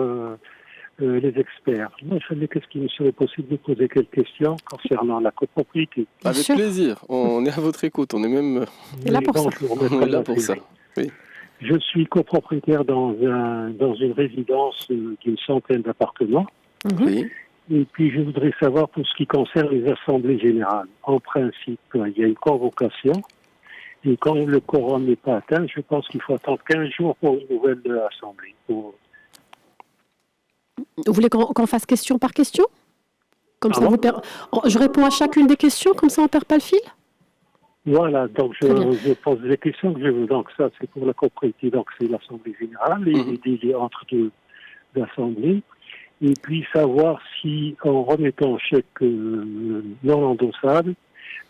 les experts. Moi, je savais qu'est-ce qu'il me serait possible de poser quelques questions concernant la copropriété. Avec plaisir. On est à votre écoute. On est même là pour ça. On est là pour ça. Oui. Je suis copropriétaire dans une résidence d'une centaine d'appartements. Oui. Et puis, je voudrais savoir pour ce qui concerne les assemblées générales. En principe, il y a une convocation. Et quand le quorum n'est pas atteint, je pense qu'il faut attendre 15 jours pour une nouvelle assemblée. Vous voulez qu'on fasse question par question? Comme ça, je réponds à chacune des questions, comme ça on ne perd pas le fil? Voilà, donc je pose les questions que je veux. Donc ça, c'est pour la copropriété, donc c'est l'Assemblée générale, les délais entre deux assemblées. Et puis savoir si, en remettant un chèque non endossable,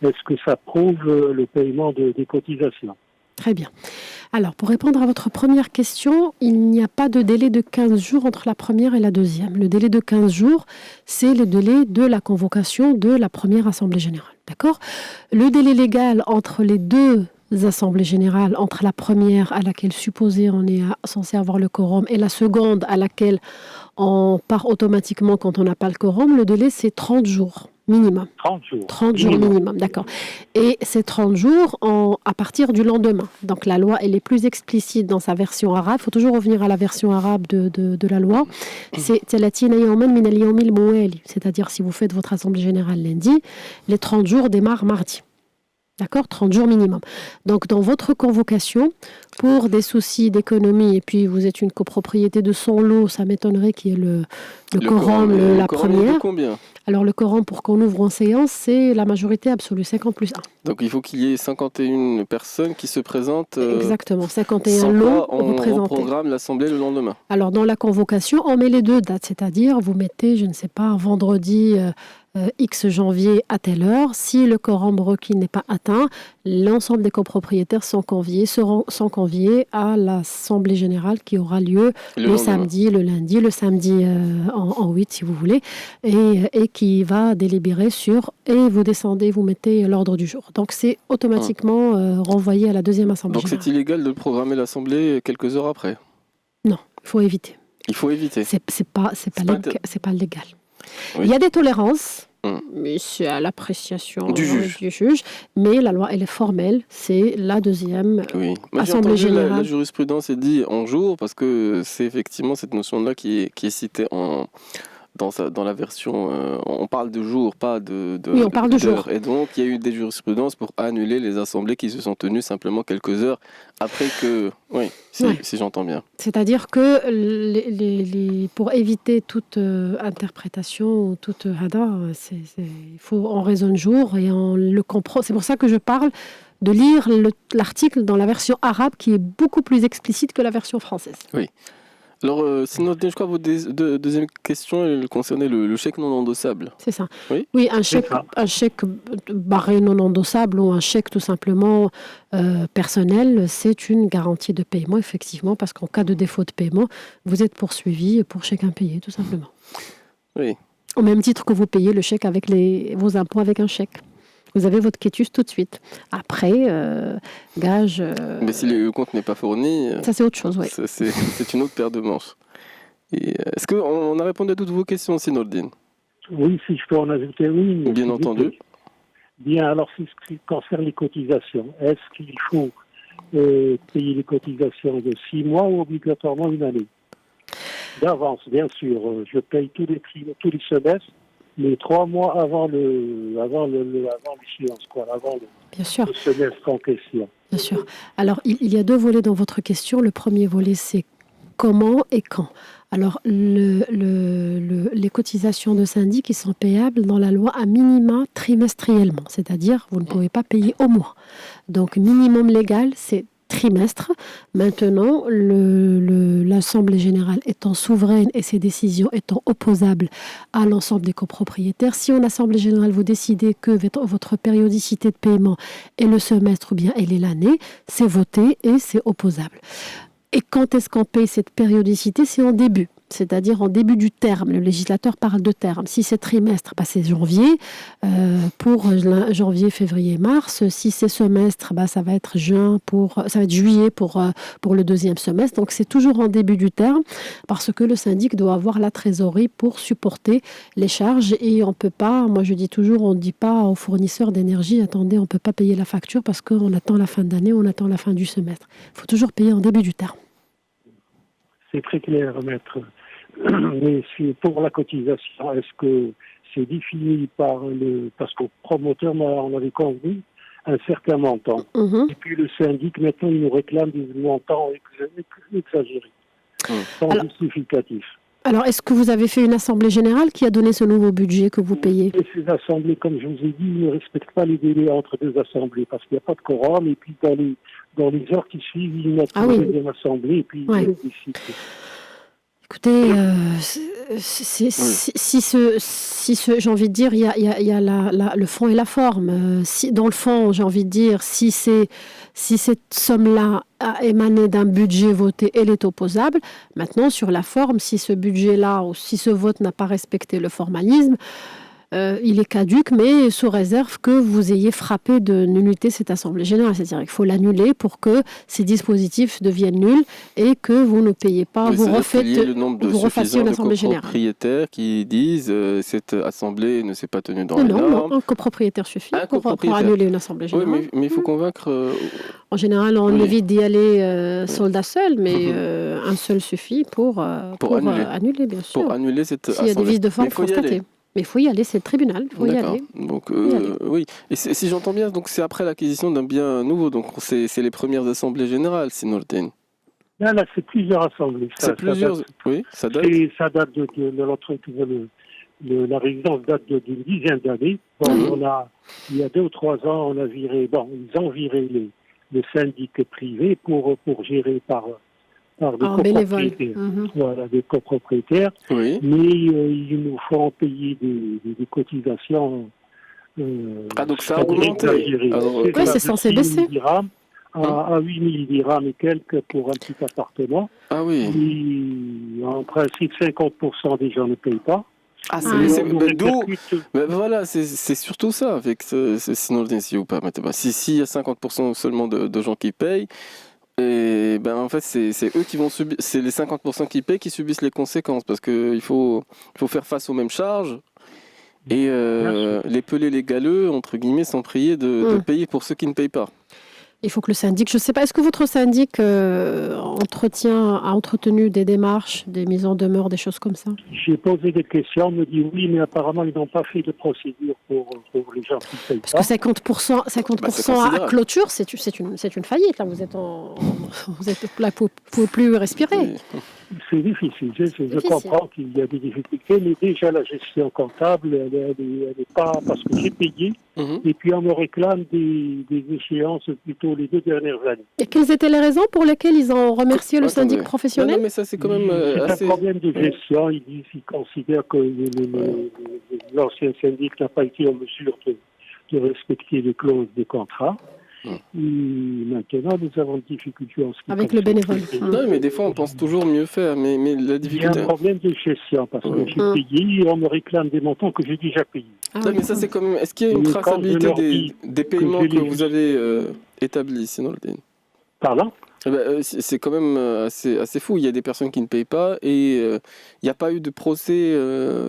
est-ce que ça prouve le paiement des cotisations? Très bien. Alors, pour répondre à votre première question, il n'y a pas de délai de 15 jours entre la première et la deuxième. Le délai de 15 jours, c'est le délai de la convocation de la première Assemblée générale. D'accord ? Le délai légal entre les deux assemblées générales, entre la première à laquelle supposé on est censé avoir le quorum et la seconde à laquelle on part automatiquement quand on n'a pas le quorum, le délai c'est 30 jours. Minimum. 30 jours minimum, d'accord. Et c'est 30 jours à partir du lendemain. Donc la loi, elle est plus explicite dans sa version arabe. Il faut toujours revenir à la version arabe de la loi. C'est-à-dire si vous faites votre assemblée générale lundi, les 30 jours démarrent mardi. D'accord, 30 jours minimum. Donc, dans votre convocation, pour des soucis d'économie, et puis vous êtes une copropriété de son lot, ça m'étonnerait qu'il y ait le quorum, la première. Combien ? Alors, le quorum, pour qu'on ouvre en séance, c'est la majorité absolue, 50 plus 1. Donc, il faut qu'il y ait 51 personnes qui se présentent. Exactement, 51 lots représentés. On programme l'assemblée le lendemain. Alors, dans la convocation, on met les deux dates, c'est-à-dire, vous mettez, je ne sais pas, vendredi... X janvier à telle heure. Si le quorum requis n'est pas atteint, l'ensemble des copropriétaires sont conviés à l'assemblée générale qui aura lieu le samedi, le lundi, le samedi en 8 si vous voulez, et qui va délibérer sur, et vous descendez, vous mettez l'ordre du jour. Donc c'est automatiquement renvoyé à la deuxième assemblée générale. Donc c'est illégal de programmer l'assemblée quelques heures après? Non, il faut éviter. Il faut éviter. C'est pas légal. Oui. Il y a des tolérances, mais c'est à l'appréciation du juge. Mais la loi, elle est formelle. C'est la deuxième assemblée générale. La jurisprudence est dit en jour parce que c'est effectivement cette notion-là qui est citée dans la version... on parle de jour, pas de oui, on parle de jour. Et donc, il y a eu des jurisprudences pour annuler les assemblées qui se sont tenues simplement quelques heures après que... Oui, si j'entends bien. C'est-à-dire que pour éviter toute interprétation ou toute hada, il faut on raisonne jour et on le comprend. C'est pour ça que je parle de lire l'article dans la version arabe qui est beaucoup plus explicite que la version française. Oui. Alors, sinon, je crois que votre deuxième question elle concernait le chèque non endossable. C'est ça. Oui, un chèque barré non endossable ou un chèque tout simplement personnel, c'est une garantie de paiement, effectivement, parce qu'en cas de défaut de paiement, vous êtes poursuivi pour chèque impayé, tout simplement. Oui. Au même titre que vous payez le chèque avec vos impôts avec un chèque. vous avez votre quitus tout de suite. Après, gage... Mais si le compte n'est pas fourni, ça, c'est autre chose, oui. c'est une autre paire de manches. Et, est-ce qu'on a répondu à toutes vos questions, Nordine? Oui, si je peux en ajouter une. Bien entendu. Bien, alors, ce qui concerne les cotisations, est-ce qu'il faut payer les cotisations de 6 mois ou obligatoirement une année? D'avance, bien sûr. Je paye tous les semestres, mais 3 mois avant l'échéance, avant Bien sûr. le semestre en question. Bien sûr. Alors, il y a 2 volets dans votre question. Le premier volet, c'est comment et quand. Alors, les cotisations de syndic, ils sont payables dans la loi à minima trimestriellement, c'est-à-dire vous ne pouvez pas payer au mois. Donc, minimum légal, c'est trimestre. Maintenant, l'Assemblée générale étant souveraine et ses décisions étant opposables à l'ensemble des copropriétaires, si en Assemblée générale vous décidez que votre périodicité de paiement est le semestre ou bien elle est l'année, c'est voté et c'est opposable. Et quand est-ce qu'on paye cette périodicité? C'est en début, c'est-à-dire en début du terme. Le législateur parle de terme. Si c'est trimestre, c'est janvier, pour janvier, février, mars. Si c'est semestre, ça va être juillet pour le deuxième semestre. Donc c'est toujours en début du terme, parce que le syndic doit avoir la trésorerie pour supporter les charges. Et on peut pas, moi je dis toujours, on ne dit pas aux fournisseurs d'énergie, attendez, on ne peut pas payer la facture parce qu'on attend la fin d'année, on attend la fin du semestre. Il faut toujours payer en début du terme. C'est très clair, maître. Mais pour la cotisation, est-ce que c'est défini parce qu'au promoteur, on avait convenu un certain montant. Et puis le syndic, maintenant, il nous réclame des montants exagérés, sans justificatif. Alors, est-ce que vous avez fait une assemblée générale qui a donné ce nouveau budget que vous payez? Et ces assemblées, comme je vous ai dit, ne respectent pas les délais entre 2 assemblées, parce qu'il n'y a pas de quorum, et puis dans les heures qui suivent, ils mettent une deuxième assemblée, et puis ils décident. Écoutez, j'ai envie de dire, il y a le fond et la forme. Dans le fond, j'ai envie de dire, si cette somme-là a émané d'un budget voté, elle est opposable. Maintenant, sur la forme, si ce budget-là ou si ce vote n'a pas respecté le formalisme, il est caduc, mais sous réserve que vous ayez frappé de nullité cette Assemblée générale. C'est-à-dire qu'il faut l'annuler pour que ces dispositifs deviennent nuls et que vous ne payez pas, vous refassiez une Assemblée générale. Copropriétaires qui disent cette Assemblée ne s'est pas tenue dans les normes. Non, un copropriétaire suffit pour annuler une Assemblée générale. Oui, mais il faut convaincre... En général, on évite d'y aller soldat seul, mais un seul suffit pour annuler, bien sûr. Pour annuler cette S'il y a des vices de forme constatés. Mais il faut y aller, c'est le tribunal, il faut y aller. Donc, oui. Et si j'entends bien, donc c'est après l'acquisition d'un bien nouveau, donc c'est les premières assemblées générales, Nordine. Là, c'est plusieurs assemblées. Ça date. Ça date de l'entrée, la résidence date d'une dizaine d'années. Bon, il y a 2 ou 3 ans, ils ont viré le syndic privé pour gérer par des copropriétaires. Voilà, des copropriétaires. Oui. Mais ils nous font payer des cotisations. Donc ça a augmenté. Oui, c'est censé baisser. À 8 000 dirhams et quelques pour un petit appartement. Ah oui. Et en principe, 50% des gens ne payent pas. Voilà, c'est surtout ça avec sinon si vous permettez pas. Si y a 50% seulement de gens qui payent, et en fait c'est eux qui vont subir, c'est les 50% qui payent qui subissent les conséquences parce que il faut faire face aux mêmes charges et les pelés les galeux entre guillemets sont priés de payer pour ceux qui ne payent pas. Il faut que le syndic, je ne sais pas, est-ce que votre syndic a entretenu des démarches, des mises en demeure, des choses comme ça? J'ai posé des questions, on me dit oui, mais apparemment ils n'ont pas fait de procédure pour les gens qui payent pas. Parce que 50% à clôture, c'est une faillite. Là, vous êtes là, vous ne pouvez plus respirer. C'est difficile. Je comprends qu'il y a des difficultés, mais déjà la gestion comptable, elle est pas parce que j'ai payé, et puis on me réclame des échéances plutôt les 2 dernières années. Et quelles étaient les raisons pour lesquelles ils ont remercié le syndic professionnel? Non, mais ça c'est quand même c'est un problème de gestion. Ils considèrent que l'ancien syndic n'a pas été en mesure de respecter les clauses des contrats. Et maintenant, nous avons des difficultés en ce qui Avec le bénévole. Non, mais des fois, on pense toujours mieux faire, mais la Il y a difficulté... un problème de gestion parce que j'ai payé et on me réclame des montants que j'ai déjà payés. Non, mais ça, c'est quand même... Est-ce qu'il y a une Et quand traçabilité je leur dis des paiements que que vous avez établis, sinon le DN? Pardon? C'est quand même assez fou. Il y a des personnes qui ne payent pas et il n'y a pas eu de procès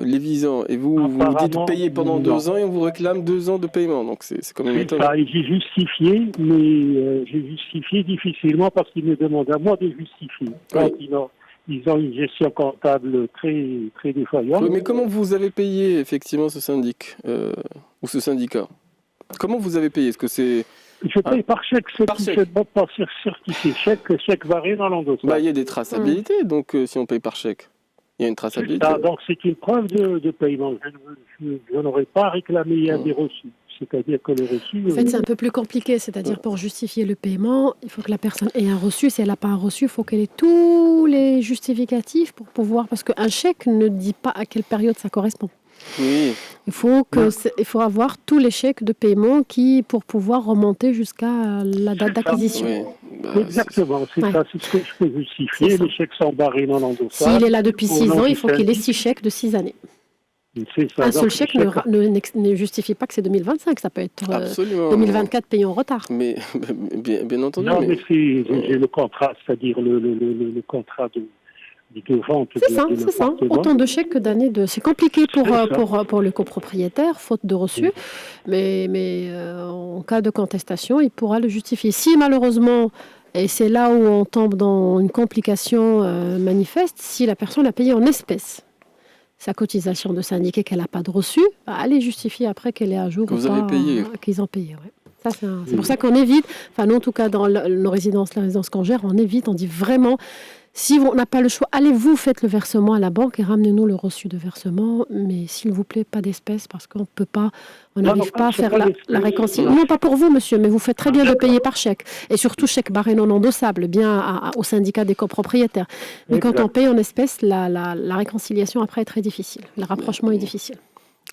les visant. Et vous dites payer pendant 2 ans et on vous réclame 2 ans de paiement. Donc c'est quand même C'est étonnant. ça, et j'ai justifié, mais j'ai justifié difficilement parce qu'ils me demandent à moi de justifier. Donc, ils ont une gestion comptable très, très défaillante. Oui, mais comment vous avez payé effectivement ce syndic ou ce syndicat? Comment vous avez payé? Est-ce que c'est... Je paye par chèque, Par chèque. par certifié. Chèque varié dans l'endossage. Il y a des traçabilités, donc si on paye par chèque, il y a une traçabilité. Donc c'est une preuve de paiement. Je n'aurais pas réclamé des reçus. C'est-à-dire que le reçu... En fait, c'est un peu plus compliqué. C'est-à-dire, pour justifier le paiement, il faut que la personne ait un reçu. Si elle n'a pas un reçu, il faut qu'elle ait tous les justificatifs pour pouvoir... Parce qu'un chèque ne dit pas à quelle période ça correspond. Oui. Il faut avoir tous les chèques de paiement pour pouvoir remonter jusqu'à la date d'acquisition. Oui. Exactement, c'est ça, c'est ce que je peux justifier. Les chèques sont barrés dans l'endossage. S'il est là depuis 6 ans, il faut qu'il ait 6 chèques de 6 années. C'est ça. Un seul chèque ne justifie pas que c'est 2025, ça peut être 2024 payé en retard. Mais bien entendu. Non, mais j'ai le contrat, c'est-à-dire le contrat de vente. C'est ça. Autant de chèques que d'années de... C'est compliqué pour le copropriétaire, faute de reçu, mais en cas de contestation, il pourra le justifier. Si malheureusement, et c'est là où on tombe dans une complication manifeste, si la personne a payé en espèces sa cotisation de syndic et qu'elle n'a pas de reçu, elle est justifiée après qu'elle est à jour. Que vous avez payé. Qu'ils ont payé, oui. C'est pour ça qu'on évite, enfin nous en tout cas dans nos résidences, la résidence qu'on gère, on évite, on dit vraiment... Si on n'a pas le choix, allez-vous, faites le versement à la banque et ramenez-nous le reçu de versement. Mais s'il vous plaît, pas d'espèces parce qu'on peut pas, on n'arrive pas à faire la réconciliation. Non, pas pour vous, monsieur, mais vous faites très bien de payer par chèque. Et surtout chèque barré non endossable, bien au syndicat des copropriétaires. Mais quand on paye en espèces, la réconciliation après est très difficile. Le rapprochement est difficile.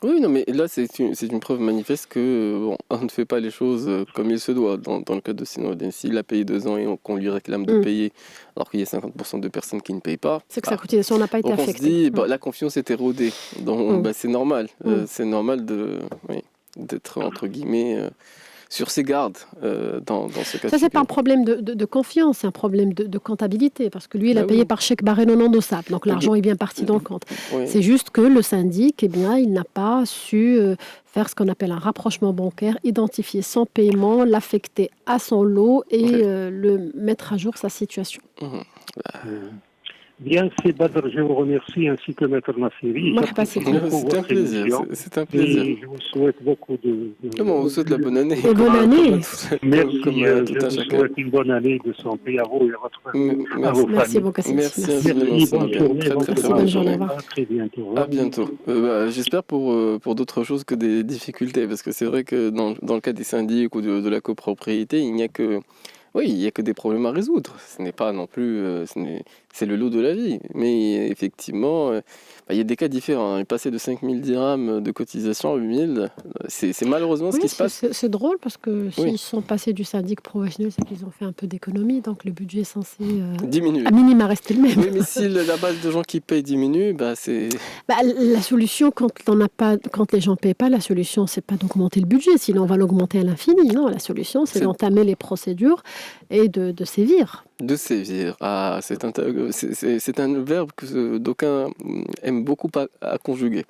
Oui, non, mais là, c'est une preuve manifeste que on ne fait pas les choses comme il se doit. Dans le cas de Sinodin, s'il a payé 2 ans et qu'on lui réclame de payer, alors qu'il y a 50% de personnes qui ne payent pas, c'est que sa cotisation n'a pas été affectée. On se dit, la confiance est érodée. Donc, c'est normal. C'est normal d'être, entre guillemets, sur ses gardes dans ce cas. Ça, c'est pas un problème de confiance, c'est un problème de comptabilité, parce que lui, il a payé par chèque barré non endossable, donc l'argent est bien parti dans le compte. Oui. C'est juste que le syndic, il n'a pas su faire ce qu'on appelle un rapprochement bancaire, identifier son paiement, l'affecter à son lot et le mettre à jour sa situation. Bien, c'est Badr, je vous remercie, ainsi que Maître Nasseri. C'est un plaisir. C'est un plaisir. Et je vous souhaite beaucoup de... Comment on vous souhaite la bonne année? Et bonne année. Merci, je vous souhaite une bonne année de santé à vous et à vos familles. Merci beaucoup. Merci, bonne journée. À très bientôt. À bientôt. J'espère pour d'autres choses que des difficultés, parce que c'est vrai que dans le cas des syndics ou de la copropriété, il n'y a que... Oui, il n'y a que des problèmes à résoudre. Ce n'est pas non plus... c'est le lot de la vie. Mais effectivement, il y a des cas différents. Passer de 5 000 dirhams de cotisation à 8 000, c'est malheureusement ce qui se passe. C'est drôle parce que s'ils sont passés du syndic professionnel, c'est qu'ils ont fait un peu d'économie. Donc le budget est censé diminuer. À minima rester le même. Oui, mais si la base de gens qui payent diminue, c'est... la solution, quand les gens ne payent pas, la solution, c'est pas d'augmenter le budget. Sinon, on va l'augmenter à l'infini. Non, la solution, c'est d'entamer les procédures et de sévir. De sévir. Ah, c'est un verbe que d'aucuns aiment beaucoup à conjuguer.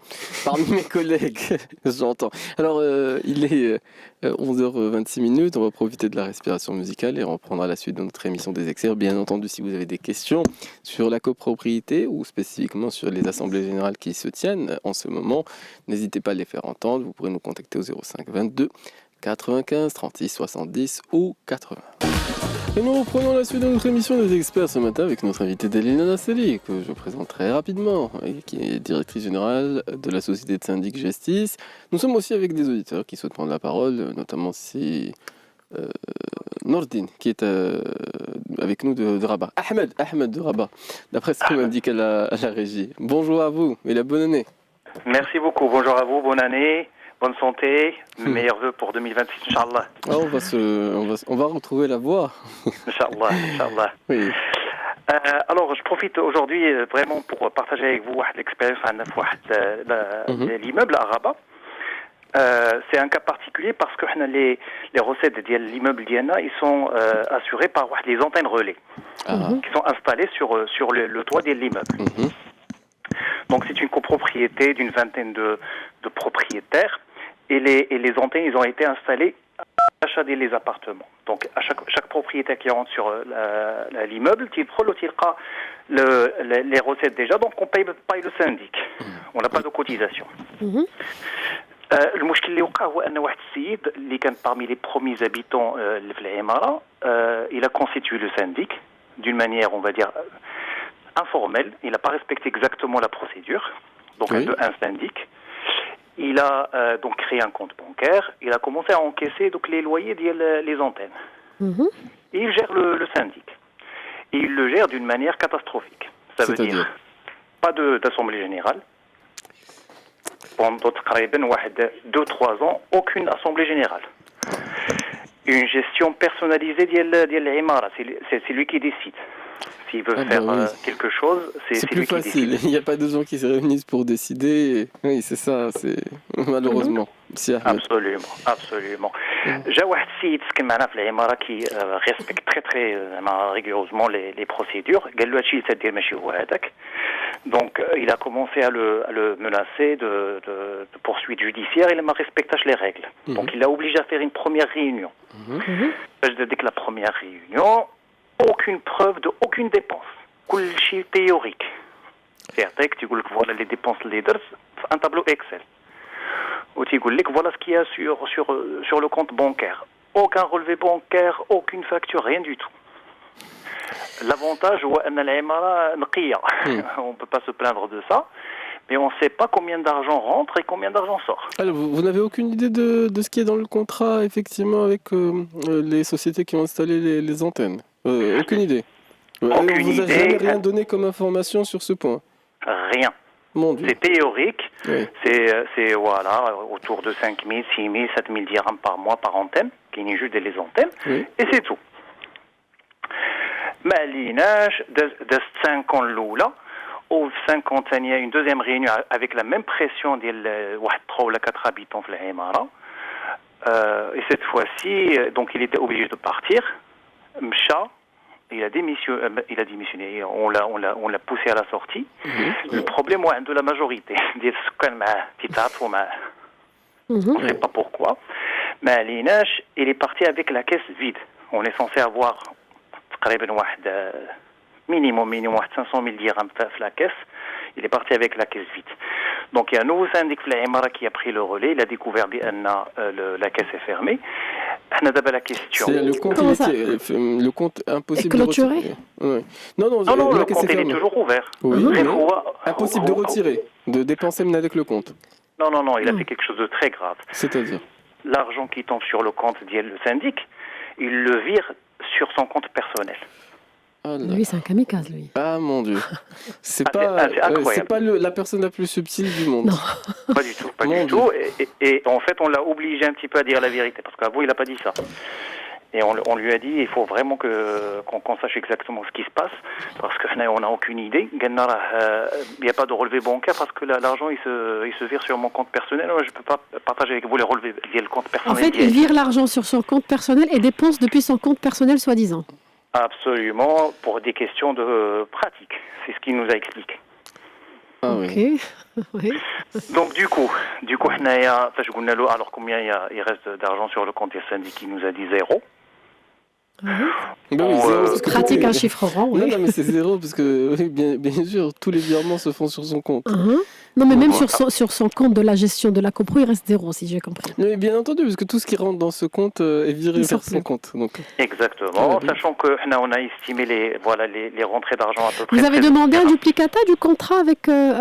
Parmi mes collègues, j'entends. Alors, il est 11h26. On va profiter de la respiration musicale et on reprendra la suite de notre émission des experts. Bien entendu, si vous avez des questions sur la copropriété ou spécifiquement sur les assemblées générales qui se tiennent en ce moment, n'hésitez pas à les faire entendre. Vous pourrez nous contacter au 05 22 95 36 70 ou 80. Et nous reprenons la suite de notre émission des experts ce matin avec notre invitée Delina Nasseri, que je présente très rapidement, et qui est directrice générale de la société de syndic Justice. Nous sommes aussi avec des auditeurs qui souhaitent prendre la parole, notamment Nordine, qui est avec nous de Rabat. Ahmed de Rabat, d'après ce que m'indique à la régie. Bonjour à vous et la bonne année. Merci beaucoup, bonjour à vous, bonne année bonne santé, meilleurs vœux pour 2026, Inch'Allah. Ah, on va retrouver la voix. Inch'Allah, Inch'Allah. Oui. Alors, je profite aujourd'hui vraiment pour partager avec vous l'expérience de l'immeuble à Rabat. C'est un cas particulier parce que les recettes de l'immeuble d'Iana, ils sont assurés par les antennes relais qui sont installées sur le toit de l'immeuble. Donc, c'est une copropriété d'une vingtaine de propriétaires et les antennes, ils ont été installées à l'achat des appartements. Donc, à chaque propriétaire qui rentre sur l'immeuble, il prend les recettes déjà, donc on paye le syndic. On n'a pas de cotisation. المشكل اللي وقع هو أن واحد السيد اللي كان parmi les premiers habitants في العمارة il a constitué le syndic d'une manière on va dire informelle. Il n'a pas respecté exactement la procédure, donc un syndic. Il a donc créé un compte bancaire. Il a commencé à encaisser donc les loyers des antennes. Et il gère le syndic. Et il le gère d'une manière catastrophique. Ça veut dire pas d'assemblée générale. Pendant 2-3 ans, aucune assemblée générale. Une gestion personnalisée de l'Imara. C'est lui qui décide. S'il veut faire quelque chose, c'est plus lui qui facile. décide. Il n'y a pas de gens qui se réunissent pour décider. Oui, c'est ça. C'est malheureusement. Absolument. J'ai واحد السيد سكن معنا في العمارة qui respecte très rigoureusement les procédures. قال له هادشي اللي تدير ماشي هو هذاك. Donc il a commencé à le menacer de poursuites judiciaires. Il ne respecte pas les règles. Donc il l'a obligé à faire une première réunion. Dès que la première réunion, aucune preuve de aucune dépense. كل شيء théorique. C'est-à-dire tu dis voilà les dépenses les درت un tableau Excel. Ou tu dis voilà ce qu'il y a sur le compte bancaire. Aucun relevé bancaire, aucune facture, rien du tout. L'avantage, on ne peut pas se plaindre de ça, mais on ne sait pas combien d'argent rentre et combien d'argent sort. Alors, vous n'avez aucune idée de ce qui est dans le contrat, effectivement, avec les sociétés qui ont installé les antennes? Aucune idée. Vous n'avez jamais rien donné comme information sur ce point? Rien. Mon Dieu. C'est théorique. Oui. C'est voilà, autour de 5 000, 6 000, 7 000 dirhams par mois par antenne, qui n'est juste les antennes, et c'est tout. ما ليناش دازت 5 ans الاولى او 50 ثانيه une deuxième réunion avec la même pression ديال واحد 3 ولا 4 habitants في العماره et cette fois-ci donc il était obligé de partir مشى il a démissionné on l'a poussé à la sortie. Le problème هو عنده la majorité ديال السكان معاه تيتعاطفوا معاه on ne sait pas pourquoi ما ليناش il est parti avec la caisse vide. On est censé avoir تقريبا واحد minimum 500 000 dirhams في la caisse. Il est parti avec la caisse vide. Donc il y a un nouveau syndic في العمارة qui a pris le relais. Il a découvert بأن la caisse est fermée. احنا دابا la question. C'est le compte impossible de retirer. Ouais. Non, le compte il est toujours ouvert. Oui, impossible de retirer, de dépenser même avec le compte. Non, il a fait quelque chose de très grave. C'est-à-dire l'argent qui tombe sur le compte le syndic, il le vire sur son compte personnel. Lui, c'est un kamikaze, lui. Ah mon Dieu. C'est pas la personne la plus subtile du monde. Non. Pas du tout. Et en fait, on l'a obligé un petit peu à dire la vérité, parce qu'avant, il n'a pas dit ça. Et on lui a dit, il faut vraiment qu'on sache exactement ce qui se passe, parce qu'on n'a aucune idée. Il n'y a pas de relevé bancaire, parce que l'argent, il se vire sur mon compte personnel. Je ne peux pas partager avec vous les relevés du compte personnel. En fait, il vire l'argent sur son compte personnel et dépense depuis son compte personnel, soi-disant. Absolument, pour des questions de pratique. C'est ce qu'il nous a expliqué. Ah ok. Oui. Donc du coup, alors combien il reste d'argent sur le compte des syndics? Il nous a dit 0. Pratique un chiffre rond, oui. Non, mais c'est 0 parce que bien sûr, tous les virements se font sur son compte. Non, mais même sur son compte de la gestion de la copro, il reste 0, si j'ai compris. Mais bien entendu, parce que tout ce qui rentre dans ce compte est viré vers son compte. Donc. Exactement, sachant qu'on a estimé les rentrées d'argent à peu près. Vous avez demandé un duplicata du contrat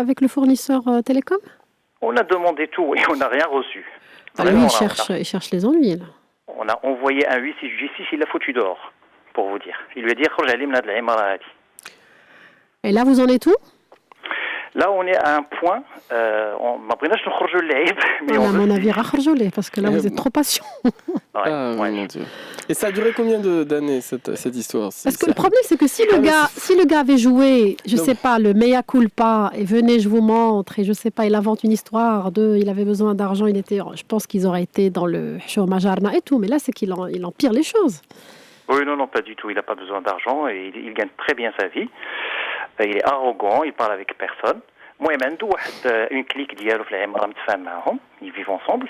avec le fournisseur télécom? On a demandé tout et on n'a rien reçu. Lui, il cherche les ennuis, là. On a envoyé un huissier de justice, il l'a foutu dehors, pour vous dire. Il lui a dit « Et là, vous en êtes où ?» Là, on est à un point, on m'a pris le l'Aïd, mais À mon avis, racharjolé, parce que là, vous êtes trop patient. Ah, oui, mon Dieu. Et ça a duré combien d'années, cette histoire? Parce que le problème, c'est que si le gars avait joué, je sais pas, le mea culpa, et venez, je vous montre, et je sais pas, il invente une histoire il avait besoin d'argent, je pense qu'ils auraient été dans le chômage et tout, mais là, c'est qu'il empire les choses. Oui, non, pas du tout. Il n'a pas besoin d'argent et il gagne très bien sa vie. Il est arrogant, il parle avec personne. Moi, il y a une clique d'Yalou ils vivent ensemble.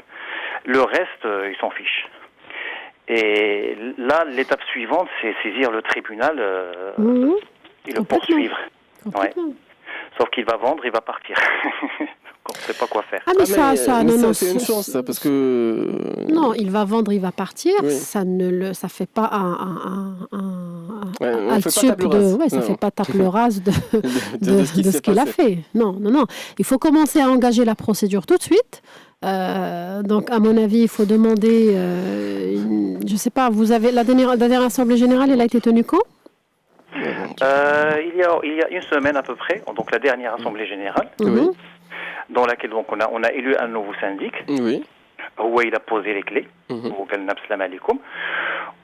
Le reste, ils s'en fichent. Et là, l'étape suivante, c'est saisir le tribunal et le poursuivre. Ouais. Sauf qu'il va vendre, il va partir. On ne sait pas quoi faire. Ah, mais ça, non, c'est une chance, ça, parce que... Non, il va vendre, il va partir. Oui. Ça fait pas ça fait pas table rase de ce qu'il a fait. Non. Il faut commencer à engager la procédure tout de suite. Donc, à mon avis, il faut demander... je sais pas, vous avez la dernière assemblée générale, elle a été tenue quand? Il y a une semaine à peu près, donc la dernière assemblée générale, dans laquelle donc, on a élu un nouveau syndic, où il a posé les clés, au Galnab Salam Alaikum.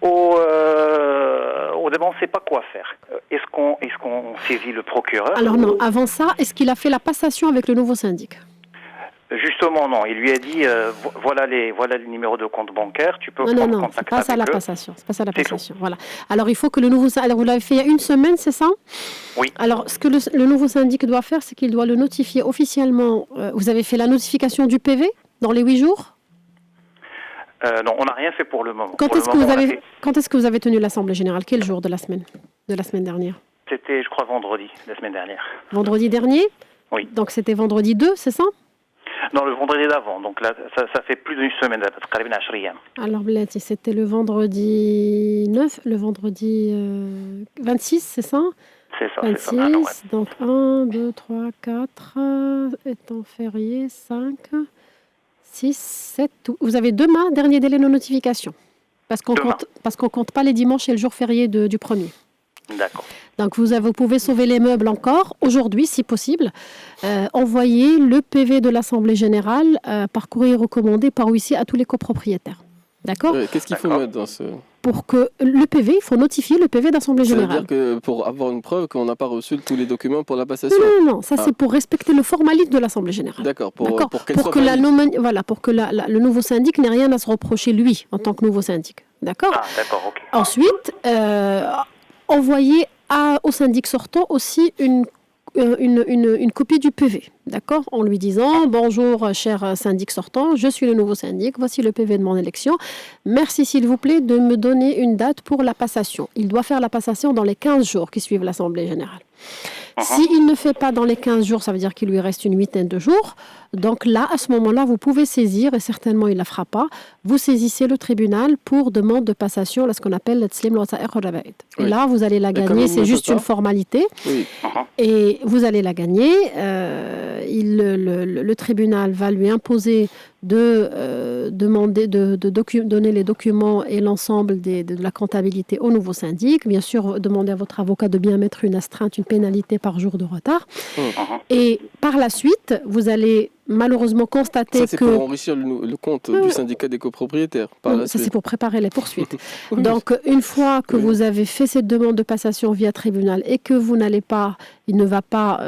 Au début, on ne sait pas quoi faire. Est-ce qu'on saisit le procureur? Alors non, avant ça, est-ce qu'il a fait la passation avec le nouveau syndic? Justement, non. Il lui a dit, voilà les numéros de compte bancaire, tu peux prendre contact avec eux. C'est pas ça la passation. C'est pas ça la passation. Voilà. Alors, il faut que le nouveau syndic... Alors, vous l'avez fait il y a une semaine, c'est ça? Oui. Alors, ce que le nouveau syndic doit faire, c'est qu'il doit le notifier officiellement. Vous avez fait la notification du PV dans les 8 jours? Non, on n'a rien fait pour le moment. Quand est-ce que vous avez tenu l'Assemblée générale? Quel jour de la semaine dernière? C'était, je crois, vendredi, la semaine dernière. Vendredi dernier? Oui. Donc, c'était vendredi 2, c'est ça? Non, le vendredi d'avant. Donc là, ça fait plus d'une semaine. Alors, Blati, c'était le vendredi 9, le vendredi 26, c'est ça? C'est ça, 26, c'est ça. Alors, ouais. Donc 1, 2, 3, 4, étant férié, 5, 6, 7. Vous avez demain, dernier délai de notification. Parce qu'on compte pas les dimanches et le jour férié du premier. D'accord. Donc vous pouvez sauver les meubles encore aujourd'hui, si possible. Envoyez le PV de l'Assemblée générale par courrier recommandé par huissier à tous les copropriétaires. D'accord? Qu'est-ce qu'il faut mettre dans ce... Pour que le PV, il faut notifier le PV d'Assemblée générale. Ça veut dire que pour avoir une preuve qu'on n'a pas reçu tous les documents pour la passation? Non, ça c'est pour respecter le formalisme de l'Assemblée générale. D'accord, pour que le nouveau syndic n'ait rien à se reprocher lui en tant que nouveau syndic. D'accord? Ah, d'accord, ok. Ensuite, envoyez au syndic sortant aussi une copie du PV, d'accord? En lui disant « Bonjour, cher syndic sortant, je suis le nouveau syndic, voici le PV de mon élection. Merci, s'il vous plaît, de me donner une date pour la passation. » Il doit faire la passation dans les 15 jours qui suivent l'Assemblée générale. S'il ne fait pas dans les 15 jours, ça veut dire qu'il lui reste une huitaine de jours. Donc là, à ce moment-là, vous pouvez saisir, et certainement il ne la fera pas, vous saisissez le tribunal pour demande de passation, là, ce qu'on appelle le tslim l'ota'ir al-rabaïd. Et là, vous allez la gagner, c'est juste une formalité. Oui. Et vous allez la gagner. Le tribunal va lui imposer de donner les documents et l'ensemble de la comptabilité au nouveau syndic. Bien sûr, demandez à votre avocat de bien mettre une astreinte, une pénalité par jour de retard. Et par la suite, vous allez malheureusement constater que... Ça, c'est pour enrichir le compte du syndicat des copropriétaires. Ça, c'est pour préparer les poursuites. Donc, une fois que vous avez fait cette demande de passation via tribunal et que il ne va pas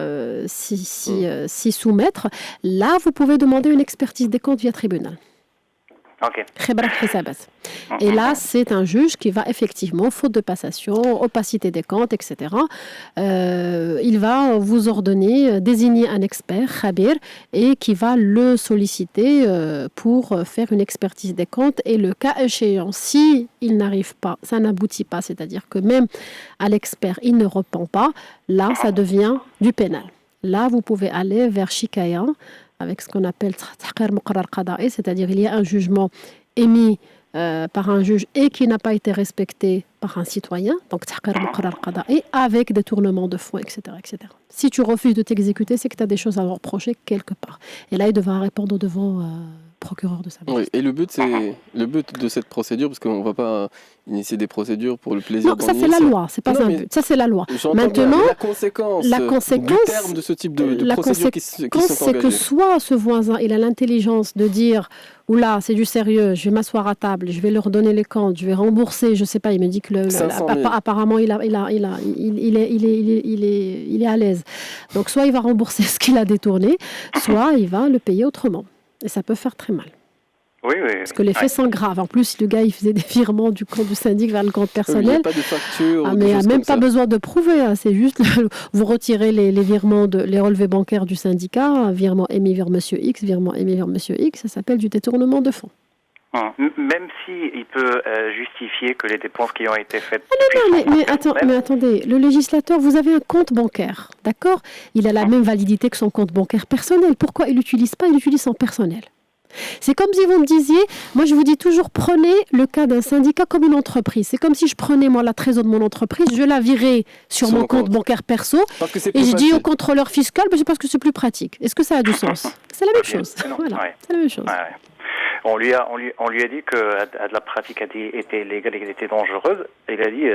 s'y soumettre, là, vous pouvez demander une expertise des comptes via tribunal. Okay. Et là, c'est un juge qui va effectivement, faute de passation, opacité des comptes, etc., il va vous ordonner, désigner un expert, khabir, et qui va le solliciter pour faire une expertise des comptes. Et le cas échéant, si il n'arrive pas, ça n'aboutit pas, c'est-à-dire que même à l'expert, il ne repent pas, là, ça devient du pénal. Là, vous pouvez aller vers Shikaya, avec ce qu'on appelle tahqir muqarrar qada'i, c'est-à-dire il y a un jugement émis par un juge et qui n'a pas été respecté par un citoyen, donc tahqir muqarrar qada'i, avec détournement de fonds, etc., etc. Si tu refuses de t'exécuter, c'est que tu as des choses à reprocher quelque part. Et là, il devra répondre devant procureur de sa Oui, et le but de cette procédure, parce qu'on ne va pas initier des procédures pour le plaisir. Non, ça c'est la loi, c'est pas un but. Ça c'est la loi. Maintenant, la conséquence du terme de ce type de procédure qui sont c'est que soit ce voisin, il a l'intelligence de dire, oula, c'est du sérieux, je vais m'asseoir à table, je vais leur donner les comptes, je vais rembourser, je sais pas, il me dit que apparemment il est à l'aise. Donc soit il va rembourser ce qu'il a détourné, soit il va le payer autrement. Et ça peut faire très mal. Oui. Parce que les faits sont graves. En plus, le gars, il faisait des virements du compte du syndic vers le compte personnel. Il n'y a pas de facture. Mais il n'y a même pas besoin de prouver. Hein. C'est juste, vous retirez les virements, les relevés bancaires du syndicat, un virement émis vers Monsieur X, virement émis vers Monsieur X, ça s'appelle du détournement de fonds. Même s'il peut justifier que les dépenses qui ont été faites... mais attendez, le législateur, vous avez un compte bancaire, d'accord ? Il a la même validité que son compte bancaire personnel. Pourquoi il l'utilise pas ? Il l'utilise en personnel. C'est comme si vous me disiez, moi je vous dis toujours, prenez le cas d'un syndicat comme une entreprise. C'est comme si je prenais moi la trésor de mon entreprise, je la virais sur mon compte bancaire perso et je dis au contrôleur fiscal, c'est parce que c'est plus pratique. Est-ce que ça a du sens ? C'est la même chose. Voilà, c'est la même chose. On lui a dit que la pratique était légale et était dangereuse. Il a dit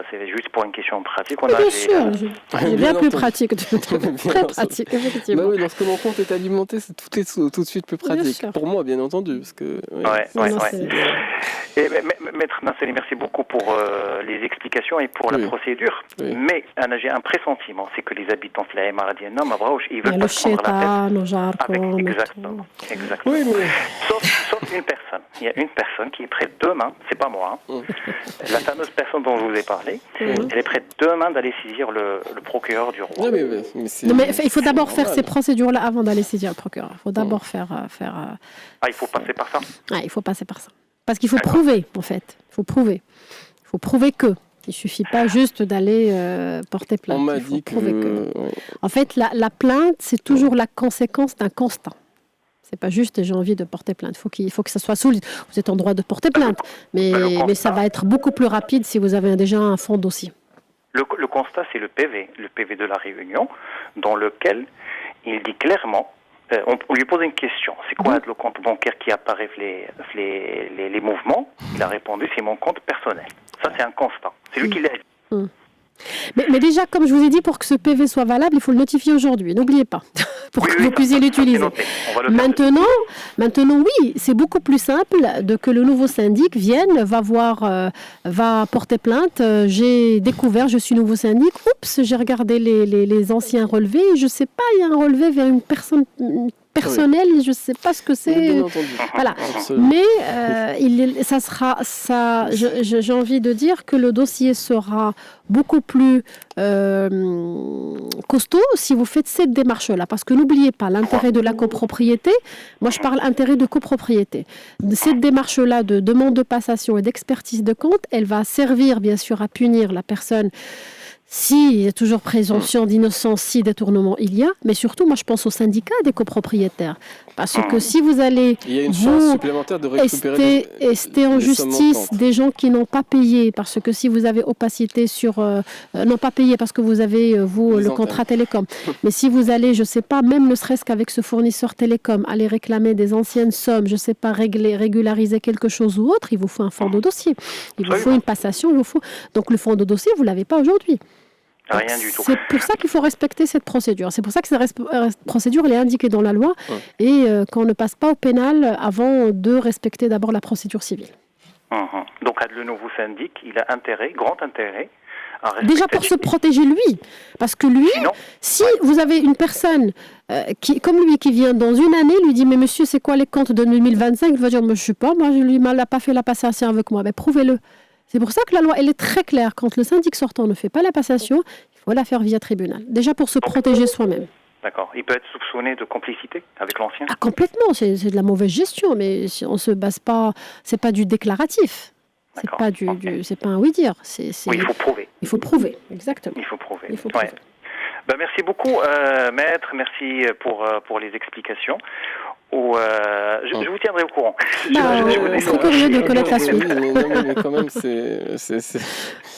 c'est juste pour une question de pratique. Bien sûr, c'est bien plus pratique. Très pratique, effectivement. Bah oui, lorsque mon compte est alimenté, tout est tout de suite plus pratique. Pour moi, bien entendu. Parce que, Et, Maître Nassali, merci beaucoup pour les explications et pour la procédure. Oui. Mais j'ai un pressentiment, c'est que les habitants de la Maradienne, ils veulent pas se prendre la tête. Exactement. Oui, mais... Sauf une personne. Il y a une personne qui est prête demain, c'est pas moi, la fameuse personne dont je vous ai parlé, elle est prête demain d'aller saisir le procureur du roi. Mais il faut d'abord faire ces procédures-là avant d'aller saisir le procureur. Il faut d'abord faire... il faut passer par ça. Il faut passer par ça. Parce qu'il faut prouver, en fait. Il faut prouver. Il faut prouver que. Il ne suffit pas juste d'aller porter plainte. On m'a dit que... En fait, la plainte, c'est toujours la conséquence d'un constat. C'est pas juste j'ai envie de porter plainte. Il faut que ça soit solide. Vous êtes en droit de porter plainte, mais ça va être beaucoup plus rapide si vous avez déjà un fond dossier. Le constat, c'est le PV de la Réunion, dans lequel il dit clairement, on lui pose une question, c'est quoi le compte bancaire qui apparaît les mouvements ? Il a répondu, c'est mon compte personnel. Ça, c'est un constat. C'est lui qui l'a dit. Mais déjà, comme je vous ai dit, pour que ce PV soit valable, il faut le notifier aujourd'hui. N'oubliez pas, pour que vous puissiez l'utiliser. Maintenant, oui, c'est beaucoup plus simple que le nouveau syndic vienne, va porter plainte. J'ai découvert, je suis nouveau syndic. Oups, j'ai regardé les anciens relevés. Je ne sais pas, il y a un relevé vers une personne personnel, je ne sais pas ce que c'est. Voilà. Mais j'ai envie de dire que le dossier sera beaucoup plus costaud si vous faites cette démarche-là. Parce que n'oubliez pas, l'intérêt de la copropriété, moi je parle intérêt de copropriété. Cette démarche-là de demande de passation et d'expertise de compte, elle va servir bien sûr à punir la personne. Si il y a toujours présomption d'innocence, si détournement il y a, mais surtout, moi je pense aux syndicats des copropriétaires. Parce que si vous allez ester en justice des gens qui n'ont pas payé, parce que si vous avez opacité sur... non pas payé parce que vous avez, le contrat télécom, mais si vous allez, je ne sais pas, même ne serait-ce qu'avec ce fournisseur télécom, aller réclamer des anciennes sommes, je ne sais pas, régulariser quelque chose ou autre, il vous faut un fonds de dossier. Il vous faut une passation, donc le fonds de dossier, vous ne l'avez pas aujourd'hui. Rien du tout. C'est pour ça qu'il faut respecter cette procédure. C'est pour ça que cette procédure elle est indiquée dans la loi et qu'on ne passe pas au pénal avant de respecter d'abord la procédure civile. Donc le nouveau syndic, il a grand intérêt à respecter... Déjà pour se protéger lui. Parce que lui, si vous avez une personne comme lui qui vient dans une année, lui dit « Mais monsieur, c'est quoi les comptes de 2025 ?» Il va dire « Mais je ne sais pas, moi, il n'a pas fait la passation avec moi. » Mais prouvez-le. C'est pour ça que la loi, elle est très claire. Quand le syndic sortant ne fait pas la passation, il faut la faire via tribunal. Déjà pour se protéger soi-même. D'accord. Il peut être soupçonné de complicité avec l'ancien ? Complètement. C'est de la mauvaise gestion, mais on ne se base pas... C'est pas du déclaratif. C'est pas c'est pas un oui-dire. Oui, il faut prouver. Il faut prouver, exactement. Il faut prouver. Merci beaucoup, maître. Merci pour les explications. Je vous tiendrai au courant. C'est curieux de connaître la suite. Mais quand même, c'est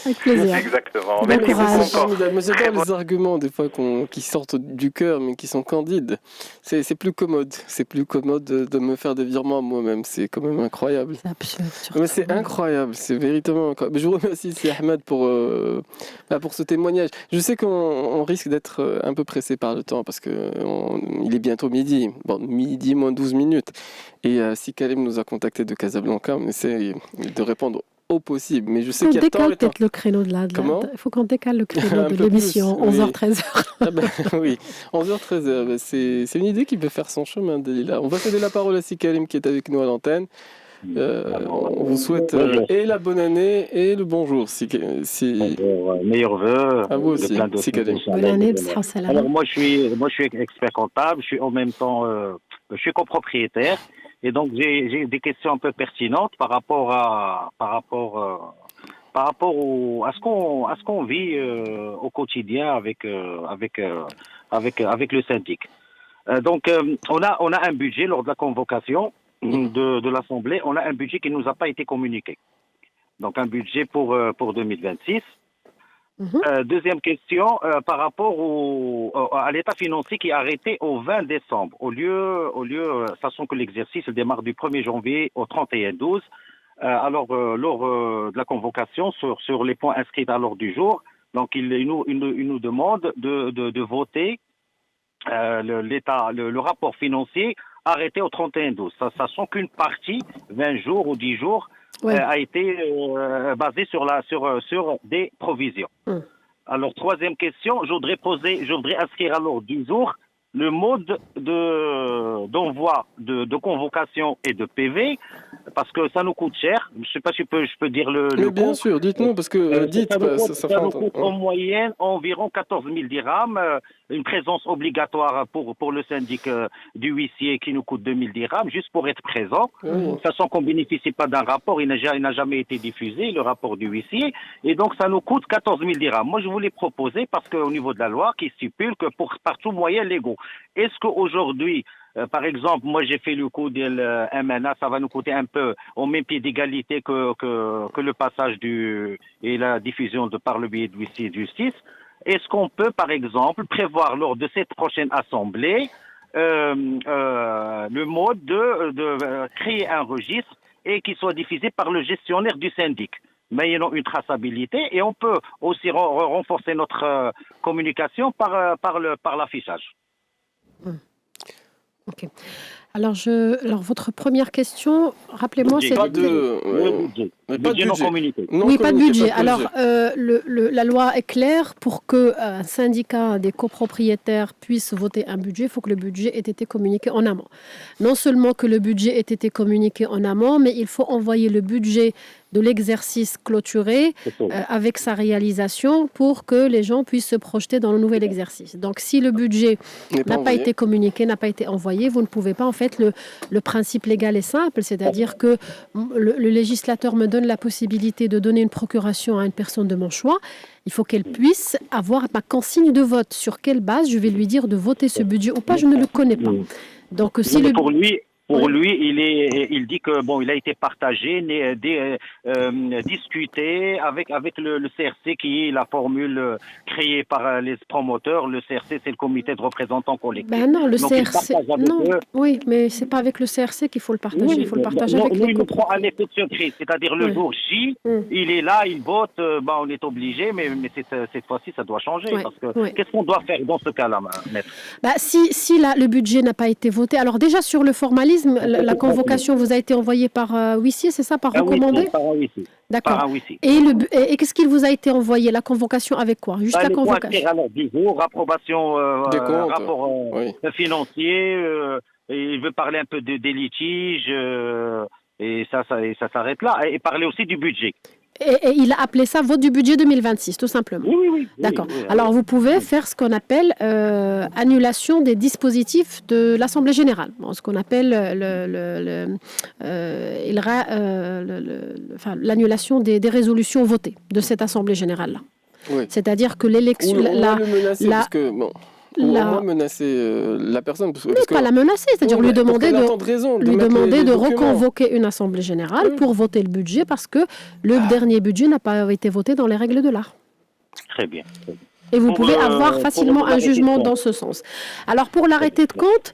Avec plaisir. Exactement. Bon Merci courage. beaucoup C'est encore. formidable. Moi, Très j'adore bon- les arguments des fois qui sortent du cœur mais qui sont candides. C'est plus commode. C'est plus commode de me faire des virements à moi-même. C'est quand même incroyable. C'est absurde. Mais surtout. c'est incroyable, c'est véritablement incroyable. Je vous remercie, si Ahmed, pour ce témoignage. Je sais qu'on risque d'être un peu pressé par le temps parce qu'il est bientôt midi. Bon, midi moins 12 minutes. Et si Karim nous a contacté de Casablanca, on essaie de répondre au possible. Mais je sais On qu'il y a tant décale et tant. peut-être le créneau de là. Comment Il faut qu'on décale le créneau Un de peu l'émission, plus, oui. 11h-13h. Ah ben, oui, 11h, 13h. C'est une idée qui peut faire son chemin, Dalila. On va céder la parole à Sikalim qui est avec nous à l'antenne. On vous souhaite et la bonne année et le bonjour. Meilleurs vœux. À vous aussi, plein de Sikalim. choses. Bonne année, b'sahha wa salama. Alors moi je suis expert comptable, je suis en même temps je suis copropriétaire et donc j'ai des questions un peu pertinentes par rapport à ce qu'on vit au quotidien avec le syndic. Donc on a un budget lors de la convocation de l'Assemblée, on a un budget qui nous a pas été communiqué. Donc un budget pour 2026. Deuxième question, par rapport à l'état financier qui est arrêté au 20 décembre, au lieu, sachant que l'exercice démarre du 1er janvier au 31/12, alors lors de la convocation sur les points inscrits à l'ordre du jour, donc il nous demande de voter le rapport financier arrêté au 31/12, sachant qu'une partie, 20 jours ou 10 jours, a été basée sur des provisions. Alors, troisième question, je voudrais inscrire à l'ordre du jour le mode d'envoi de convocation et de PV, parce que ça nous coûte cher. Je ne sais pas si je peux dire le Mais bien coût. sûr, dites-nous, parce que Ça nous coûte en moyenne environ 14 000 dirhams, une présence obligatoire pour le syndic du huissier qui nous coûte 2 000 dirhams, juste pour être présent, sachant qu'on ne bénéficie pas d'un rapport, il n'a jamais été diffusé, le rapport du huissier, et donc ça nous coûte 14 000 dirhams. Moi, je voulais proposer, parce qu'au niveau de la loi, qui stipule que par tout moyen légaux, est-ce qu'aujourd'hui, par exemple, moi j'ai fait le coût de MNA, ça va nous coûter un peu au même pied d'égalité que le passage et la diffusion par le biais de huissier de justice. Est-ce qu'on peut, par exemple, prévoir lors de cette prochaine assemblée le mode de créer un registre et qu'il soit diffusé par le gestionnaire du syndic, moyennant une traçabilité, et on peut aussi renforcer notre communication par l'affichage. Ok. Alors, votre première question, rappelez-moi, Budget. Pas c'était... de... Budget non communiqué. Oui, pas de budget. pas de Alors, budget. la loi est claire. Pour qu'un syndicat des copropriétaires puisse voter un budget, il faut que le budget ait été communiqué en amont. Non seulement que le budget ait été communiqué en amont, mais il faut envoyer le budget de l'exercice clôturé avec sa réalisation pour que les gens puissent se projeter dans le nouvel exercice. Donc, si le budget n'a pas été communiqué, n'a pas été envoyé, vous ne pouvez pas. En fait, le principe légal est simple, c'est-à-dire que le législateur me donne la possibilité de donner une procuration à une personne de mon choix. Il faut qu'elle puisse avoir ma consigne de vote. Sur quelle base je vais lui dire de voter ce budget ou pas, je ne le connais pas. Donc, si le... Pour lui, il dit que il a été partagé, discuté avec le CRC, qui est la formule créée par les promoteurs. Le CRC, c'est le comité de représentants collectifs. Ben non, le Donc, CRC. Non, oui, mais c'est pas avec le CRC qu'il faut le partager. Oui, il faut le partager avec nous, les il nous prend un effet de surprise, c'est-à-dire le jour J, il est là, il vote, on est obligé, mais cette fois-ci, ça doit changer. Parce que qu'est-ce qu'on doit faire dans ce cas-là, maître? Si là, le budget n'a pas été voté, alors déjà sur le formalisme, la convocation vous a été envoyée par huissier, c'est ça, par recommandé? Par un huissier. D'accord. Et qu'est-ce qu'il vous a été envoyé? La convocation avec quoi? Juste la convocation. Alors, 10 jours, approbation, rapport financier, il veut parler un peu des litiges, et ça s'arrête là. Et parler aussi du budget. Et il a appelé ça vote du budget 2026, tout simplement. Oui. D'accord. Alors, vous pouvez faire ce qu'on appelle annulation des dispositifs de l'Assemblée générale. Ce qu'on appelle l'annulation des résolutions votées de cette Assemblée générale-là. Oui. C'est-à-dire que l'élection... Ou au moins menacer la personne. Pas la menacer, c'est-à-dire lui demander de reconvoquer une assemblée générale pour voter le budget parce que le dernier budget n'a pas été voté dans les règles de l'art. Très bien. Et vous pouvez avoir facilement un jugement dans ce sens. Alors pour l'arrêté de compte,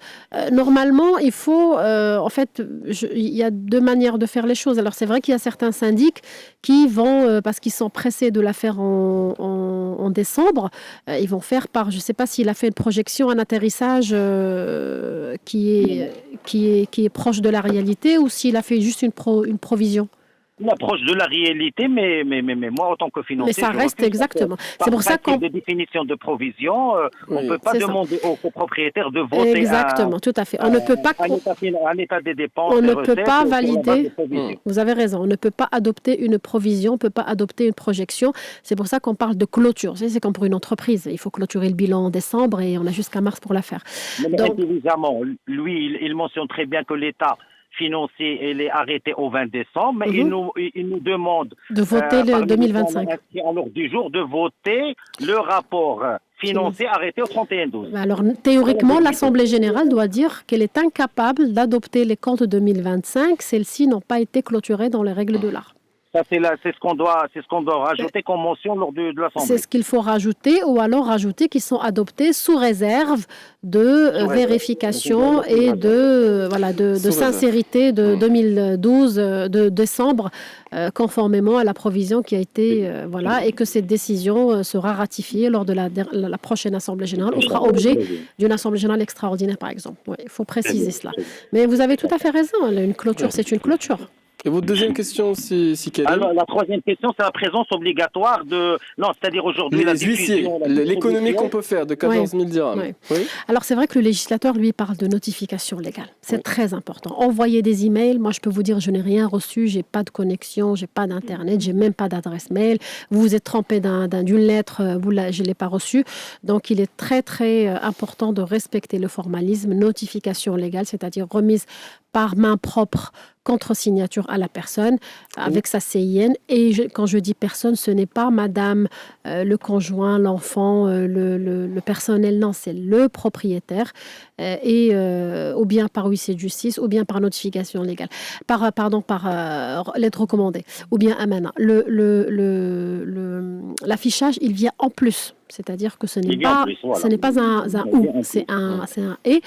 normalement, il faut, il y a deux manières de faire les choses. Alors c'est vrai qu'il y a certains syndics qui vont, parce qu'ils sont pressés de la faire en décembre, ils vont faire par, je ne sais pas s'il a fait une projection, un atterrissage qui est proche de la réalité ou s'il a fait juste une provision. Proche de la réalité, mais moi, en tant que financier... Mais ça reste exactement. C'est pour ça qu'on... des définitions de provision, on ne peut pas demander aux copropriétaires de voter exactement, tout à fait. On ne peut pas... un état des dépenses, on ne peut pas valider... Vous avez raison, on ne peut pas adopter une provision, on ne peut pas adopter une projection. C'est pour ça qu'on parle de clôture. C'est comme pour une entreprise. Il faut clôturer le bilan en décembre et on a jusqu'à mars pour la faire. Mais intelligemment, lui, il mentionne très bien que l'État financier, elle est arrêtée au 20 décembre, mais il nous demande de voter le 2025. À l'ordre du jour, de voter le rapport financier arrêté au 31/12. Alors, théoriquement, l'Assemblée générale doit dire qu'elle est incapable d'adopter les comptes 2025. Celles-ci n'ont pas été clôturées dans les règles de l'art. Ça, c'est ce qu'on doit rajouter comme mention lors de l'Assemblée. C'est ce qu'il faut rajouter, ou alors rajouter qu'ils sont adoptés sous réserve de vérification et de sincérité de 2012, de décembre, conformément à la provision qui a été, et que cette décision sera ratifiée lors de la prochaine Assemblée générale, ou fera objet d'une Assemblée générale extraordinaire, par exemple. Ouais, il faut préciser cela. Mais vous avez tout à fait raison, une clôture, c'est une clôture. Et votre deuxième question, si Alors, la troisième question, c'est la présence obligatoire c'est-à-dire aujourd'hui la diffusion... L'économie qu'on peut faire de 14 000 dirhams. Oui. Alors, c'est vrai que le législateur, lui, parle de notification légale. C'est très important. Envoyer des emails, moi, je peux vous dire, je n'ai rien reçu, j'ai pas de connexion, j'ai pas d'internet, j'ai même pas d'adresse mail. Vous vous êtes trompé d'une lettre, je l'ai pas reçue. Donc, il est très, très important de respecter le formalisme, notification légale, c'est-à-dire remise par main propre, contre-signature à la personne, avec sa CIN. Et quand je dis personne, ce n'est pas madame, le conjoint, l'enfant, le personnel, non, c'est le propriétaire, ou bien par huissier de justice, ou bien par notification légale, par lettre recommandée, ou bien amana. L'affichage, il vient en plus. C'est-à-dire que ce n'est pas un ou, c'est un et.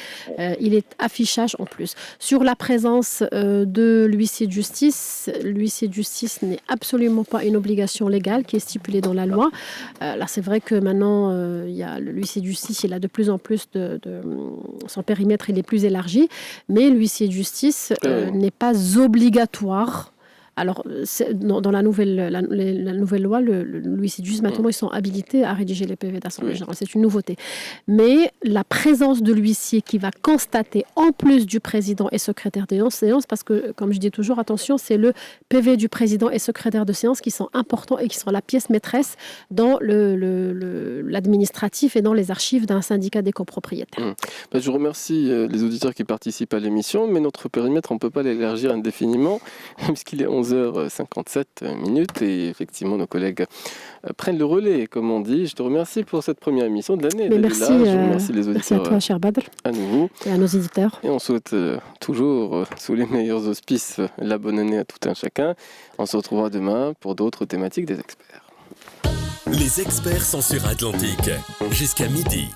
Il est affichage en plus. Sur la présence de l'huissier de justice n'est absolument pas une obligation légale qui est stipulée dans la loi. Là, c'est vrai que maintenant, l'huissier de justice, il a de plus en plus son périmètre, il est plus élargi, mais l'huissier de justice n'est pas obligatoire. Alors, dans la nouvelle loi, l'huissier de justice, maintenant, ils sont habilités à rédiger les PV d'Assemblée générale. C'est une nouveauté. Mais la présence de l'huissier qui va constater, en plus du président et secrétaire de séance, parce que, comme je dis toujours, attention, c'est le PV du président et secrétaire de séance qui sont importants et qui sont la pièce maîtresse dans l'administratif et dans les archives d'un syndicat des copropriétaires. Je remercie les auditeurs qui participent à l'émission, mais notre périmètre, on ne peut pas l'élargir indéfiniment, puisqu'il est 11h57 et effectivement nos collègues prennent le relais, comme on dit. Je te remercie pour cette première émission de l'année. Merci, je remercie les auditeurs. Merci à toi, cher Badr. À nouveau. Et à nos éditeurs. Et on souhaite toujours, sous les meilleurs auspices, la bonne année à tout un chacun. On se retrouvera demain pour d'autres thématiques des experts. Les experts sont sur Atlantique, jusqu'à midi.